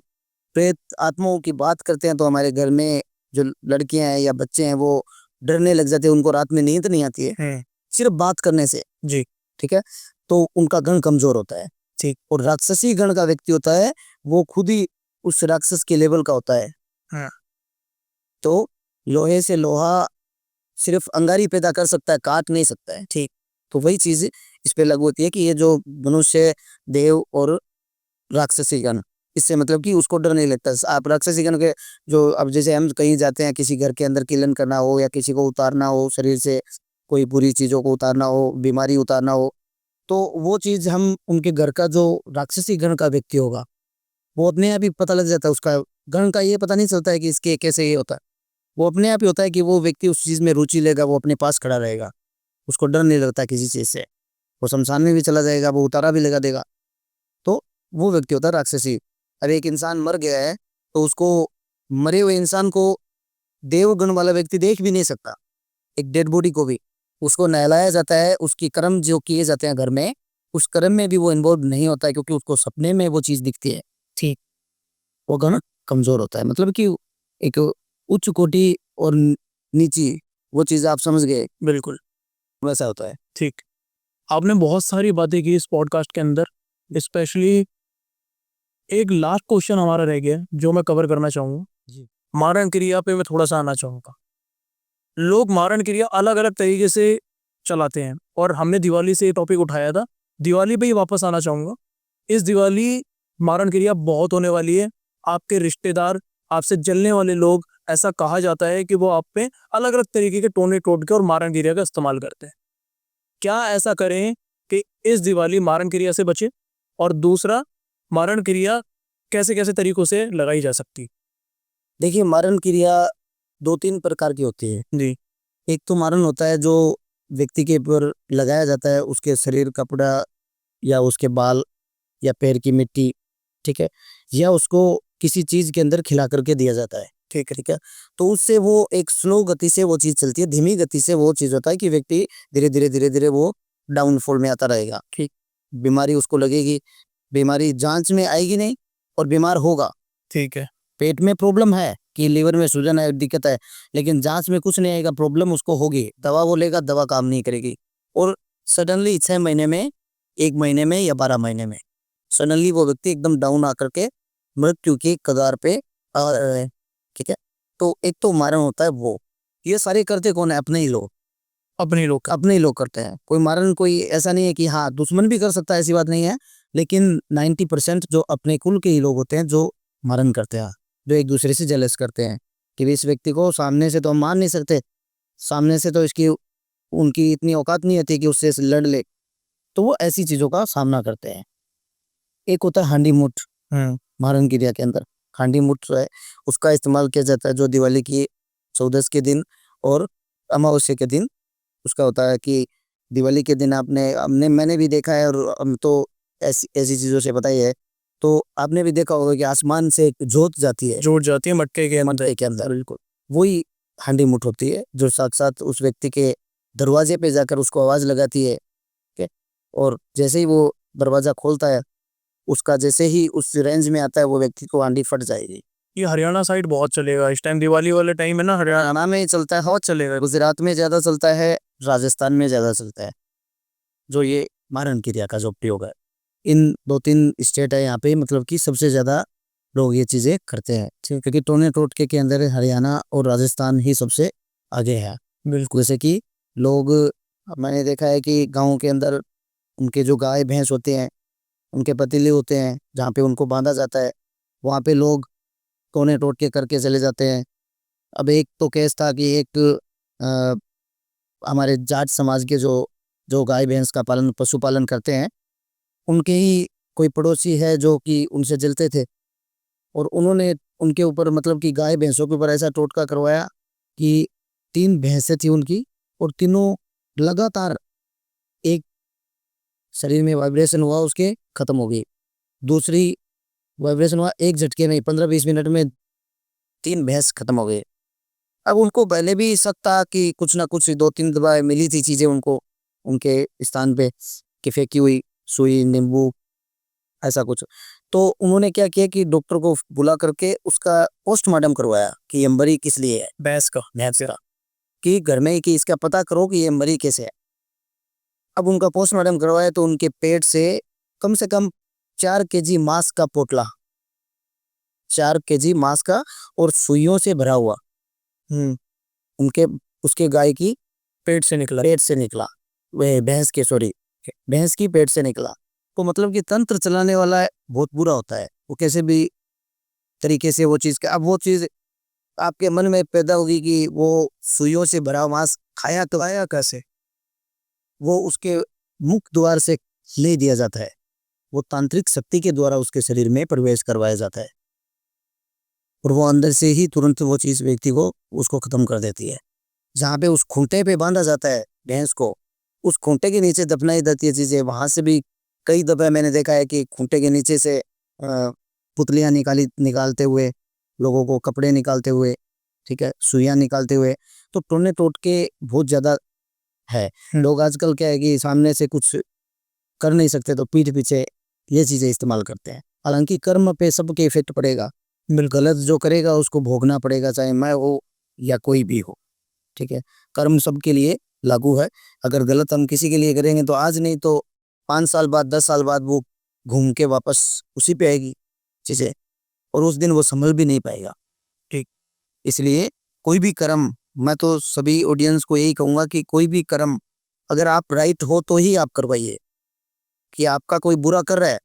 प्रेत आत्माओं की बात करते हैं, तो हमारे घर में जो लड़कियां हैं या बच्चे हैं वो डरने लग जाते हैं, उनको रात में नींद नहीं आती है सिर्फ बात करने से। जी। ठीक है, तो उनका गण कमजोर होता है। ठीक। और राक्षसी गण का व्यक्ति होता है, वो खुद ही उस राक्षस के लेवल का होता है। हाँ। तो लोहे से लोहा सिर्फ अंगारी पैदा कर सकता है, काट नहीं सकता है। ठीक। तो वही चीज इस पे लागू होती है कि ये जो मनुष्य, देव और राक्षसी गण, इससे मतलब कि उसको डर नहीं लगता। आप राक्षसी गण के जो, अब जैसे हम कहीं जाते हैं, किसी घर के अंदर किलन करना हो या किसी को उतारना हो, शरीर से कोई बुरी चीजों को उतारना हो, बीमारी उतारना हो, तो वो चीज हम उनके घर का जो राक्षसी गण का व्यक्ति होगा, वो अपने आप ही पता लग जाता है। उसका गण का ये पता नहीं चलता है कि इसके कैसे ये होता है, वो अपने आप ही होता है कि वो व्यक्ति उस चीज में रुचि लेगा, वो अपने पास खड़ा रहेगा, उसको डर नहीं लगता किसी चीज से, वो शमशान में भी चला जाएगा, वो उतारा भी लगा देगा। तो वो व्यक्ति होता है राक्षसी। अब एक इंसान मर गया है, तो उसको, मरे हुए इंसान को देवगण वाला व्यक्ति देख भी नहीं सकता। एक डेड बॉडी को भी उसको नहलाया जाता है, उसकी कर्म जो किए जाते हैं घर में, उस कर्म में भी वो इन्वॉल्व नहीं होता है, क्योंकि उसको सपने में वो चीज दिखती है। ठीक। वो गण कमजोर होता है, मतलब कि एक उच्च कोटि और नीची, वो चीज आप समझ गए, बिल्कुल। वैसा होता है। ठीक। आपने बहुत सारी बातें की इस पॉडकास्ट के अंदर, स्पेशली एक लास्ट क्वेश्चन हमारा रह गया जो मैं कवर करना चाहूंगा। जी। मारण क्रिया पे मैं थोड़ा सा आना चाहूंगा। लोग मारण क्रिया अलग अलग तरीके से चलाते हैं, और हमने दिवाली से ये टॉपिक उठाया था, दिवाली पे ही वापस आना चाहूंगा। इस दिवाली मारण क्रिया बहुत होने वाली है। आपके रिश्तेदार, आपसे जलने वाले लोग, ऐसा कहा जाता है कि वो आप पे अलग अलग तरीके के टोने टोटके और मारण क्रिया का इस्तेमाल करते हैं। क्या ऐसा करें कि इस दिवाली मारण क्रिया से बचे? और दूसरा, मारण क्रिया कैसे कैसे तरीकों से लगाई जा सकती? देखिए, मारण क्रिया 2-3 प्रकार की होती है। जी। एक तो मारण होता है जो व्यक्ति के ऊपर लगाया जाता है, उसके शरीर कपड़ा या उसके बाल या पैर की मिट्टी, ठीक है, या उसको किसी चीज के अंदर खिला करके दिया जाता है। ठीक है, ठीक है। तो उससे वो एक स्लो गति से वो चीज चलती है, धीमी गति से वो चीज होता है कि व्यक्ति धीरे धीरे वो डाउनफॉल में आता रहेगा। ठीक, बीमारी उसको लगेगी, बीमारी जांच में आएगी नहीं, और बीमार होगा। ठीक है। पेट में प्रॉब्लम है कि लीवर में सूजन है, दिक्कत है, लेकिन जांच में कुछ नहीं आएगा, प्रॉब्लम उसको होगी, दवा वो लेगा, दवा काम नहीं करेगी, और सडनली 6 महीने में, 1 महीने में या 12 महीने में सडनली वो व्यक्ति एकदम डाउन आकर के मृत्यु की कगार पे आ रहा है। ठीक है, तो एक तो मारण होता है वो। ये सारे करते कौन है? अपने ही लोग, अपने लोग का। अपने ही लोग करते हैं। कोई मारण, कोई ऐसा नहीं है कि हाँ दुश्मन भी कर सकता है, ऐसी बात नहीं है, लेकिन 90% जो अपने कुल के ही लोग होते हैं जो मारण करते हैं, जो एक दूसरे से जेलस करते हैं कि भी इस व्यक्ति को सामने से तो हम मार नहीं सकते, सामने से तो इसकी, उनकी इतनी औकात नहीं होती कि उससे लड़ ले, तो वो ऐसी चीजों का सामना करते हैं। एक होता है हांडी मुठ, मारण क्रिया के अंदर हांडी मुठ जो है, उसका इस्तेमाल किया जाता है जो दिवाली की चौदस के दिन और अमावस्या के दिन। उसका होता है कि दिवाली के दिन आपने, हमने, मैंने भी देखा है, और हम तो ऐसी ऐसी चीज़ों से बताई है, तो आपने भी देखा होगा कि आसमान से एक जोत जाती है जोड़ जाती है मटके के अंदर। मटके के अंदर, बिल्कुल वही हांडी मुठ होती है, जो साक्षात उस व्यक्ति के दरवाजे पे जाकर उसको आवाज लगाती है। ठीक है, और जैसे ही वो दरवाजा खोलता है, उसका जैसे ही उस रेंज में आता है, वो व्यक्ति को हांडी फट जाएगी। ये हरियाणा साइड बहुत चलेगा इस टाइम, दिवाली वाले टाइम है ना, हरियाणा हरियाणा में ही चलता है, बहुत चलेगा। गुजरात में ज्यादा चलता है, राजस्थान में ज्यादा चलता है, जो ये मारण क्रिया का जो प्रयोग है। इन 2-3 स्टेट है यहाँ पे, मतलब कि सबसे ज्यादा लोग ये चीजें करते हैं, क्योंकि टोने टोटके के अंदर हरियाणा और राजस्थान ही सबसे आगे है। बिल्कुल। जैसे कि लोग, मैंने देखा है कि गाँव के अंदर उनके जो गाय भैंस होते हैं, उनके पतीले होते हैं जहाँ पे उनको बांधा जाता है, वहाँ पे लोग टोने टोटके करके चले जाते हैं। अब एक तो केस था कि एक अ, हमारे जाट समाज के जो जो गाय भैंस का पालन, पशुपालन करते हैं, उनके ही कोई पड़ोसी है जो कि उनसे जलते थे, और उन्होंने उनके ऊपर मतलब कि गाय भैंसों के ऊपर ऐसा टोटका करवाया कि 3 भैंसें थी उनकी, और तीनों लगातार एक शरीर में वाइब्रेशन हुआ उसके खत्म हो गई। दूसरी वाइब्रेशन हुआ, एक झटके में 15-20 मिनट में 3 भैंस खत्म हो गए। अब उनको पहले भी शक था कि कुछ ना कुछ 2-3 दवाएँ मिली थी चीज़ें उनको, उनके स्थान पे, कि फेंकी हुई सुई, नींबू, ऐसा कुछ। तो उन्होंने क्या किया कि डॉक्टर को बुला करके उसका पोस्टमार्टम करवाया कि ये मरी किस लिए है, भैंस का, कि घर में ही कि इसका पता करो कि ये मरी कैसे है। अब उनका पोस्टमार्टम करवाया तो उनके पेट से कम 4 केजी मांस का पोटला, 4 केजी मांस का और सुइयों से भरा हुआ उनके उसके गाय की पेट से निकला। वे भैंस की पेट से निकला। तो मतलब कि तंत्र चलाने वाला बहुत बुरा होता है, वो कैसे भी तरीके से वो चीज़, अब वो चीज़ आपके मन में पैदा होगी कि वो सुइयों से भरा मांस खाया कैसे, वो उसके मुख द्वार से ले दिया जाता है, वो तांत्रिक शक्ति के द्वारा उसके शरीर में प्रवेश करवाया जाता है, और वो अंदर से ही तुरंत वो चीज़ व्यक्ति को उसको खत्म कर देती है। जहाँ पे उस खूंटे पे बांधा जाता है भैंस को, उस खूंटे के नीचे दफनाई जाती है चीज़ें। वहाँ से भी कई दफ़ा मैंने देखा है कि खूंटे के नीचे से पुतलियाँ निकालते हुए, लोगों को कपड़े निकालते हुए, ठीक है, सुइयाँ निकालते हुए। तो टोने टोटके बहुत ज़्यादा है। लोग आजकल क्या है कि सामने से कुछ कर नहीं सकते तो पीठ पीछे ये चीज़ें इस्तेमाल करते हैं। हालांकि कर्म पे सबके इफेक्ट पड़ेगा, गलत जो करेगा उसको भोगना पड़ेगा, चाहे मैं हो या कोई भी हो, ठीक है। कर्म सबके लिए लागू है। अगर गलत हम किसी के लिए करेंगे तो आज नहीं तो 5 साल बाद, 10 साल बाद वो घूम के वापस उसी पे आएगी चीज़ें, और उस दिन वो संभल भी नहीं पाएगा, ठीक। इसलिए कोई भी कर्म, मैं तो सभी ऑडियंस को यही कहूँगा कि कोई भी कर्म अगर आप राइट हो तो ही आप करवाइए। कि आपका कोई बुरा कर रहा है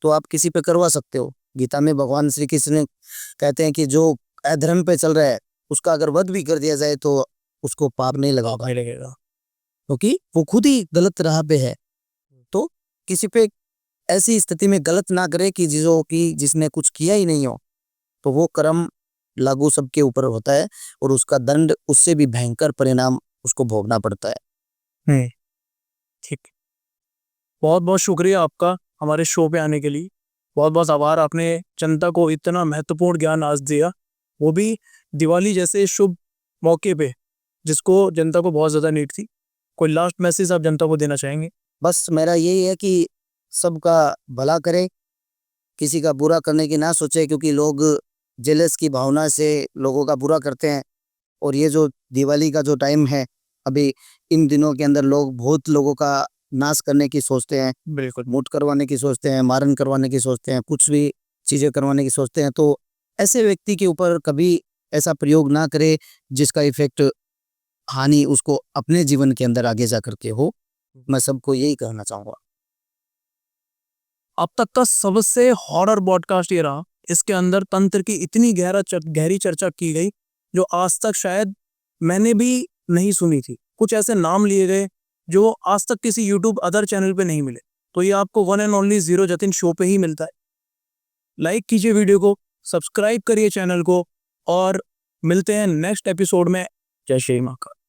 तो आप किसी पे करवा सकते हो। गीता में भगवान श्री कृष्ण कहते हैं कि जो अधर्म पे चल रहा है उसका अगर वध भी कर दिया जाए तो उसको पाप नहीं लगेगा, क्योंकि वो खुद ही गलत राह पे है। तो किसी पे ऐसी स्थिति में गलत ना करे कि जिसने कुछ किया ही नहीं हो, तो वो कर्म लागू सबके ऊपर होता है, और उसका दंड उससे भी भयंकर परिणाम उसको भोगना पड़ता है। ठीक। बहुत बहुत शुक्रिया आपका हमारे शो पे आने के लिए। बहुत बहुत आभार, आपने जनता को इतना महत्वपूर्ण ज्ञान आज दिया, वो भी दिवाली जैसे शुभ मौके पे, जिसको जनता को बहुत ज़्यादा नीड थी। कोई लास्ट मैसेज आप जनता को देना चाहेंगे? बस मेरा यही है कि सबका भला करे, किसी का बुरा करने की ना सोचे, क्योंकि लोग जेलस की भावना से लोगों का बुरा करते हैं। और ये जो दिवाली का जो टाइम है, अभी इन दिनों के अंदर लोग बहुत लोगों का नाश करने की सोचते हैं, बिल्कुल। लूट करवाने की सोचते हैं, मारन करवाने की सोचते हैं, कुछ भी चीज़ें करवाने की सोचते हैं। तो ऐसे व्यक्ति के ऊपर कभी ऐसा प्रयोग ना करे जिसका इफेक्ट, हानि उसको अपने जीवन के अंदर आगे जा करके हो। मैं सबको यही कहना चाहूँगा। अब तक का सबसे हॉरर पॉडकास्ट ये रहा। इसके अंदर तंत्र की इतनी गहरी चर्चा की गई जो आज तक शायद मैंने भी नहीं सुनी थी। कुछ ऐसे नाम लिए गए जो आज तक किसी यूट्यूब अदर चैनल पे नहीं मिले। तो ये आपको one and only zero Jatin show पे ही मिलता है। लाइक कीजिए वीडियो को, सब्सक्राइब करिए चैनल को, और मिलते हैं नेक्स्ट एपिसोड में। जय श्री महाकाल।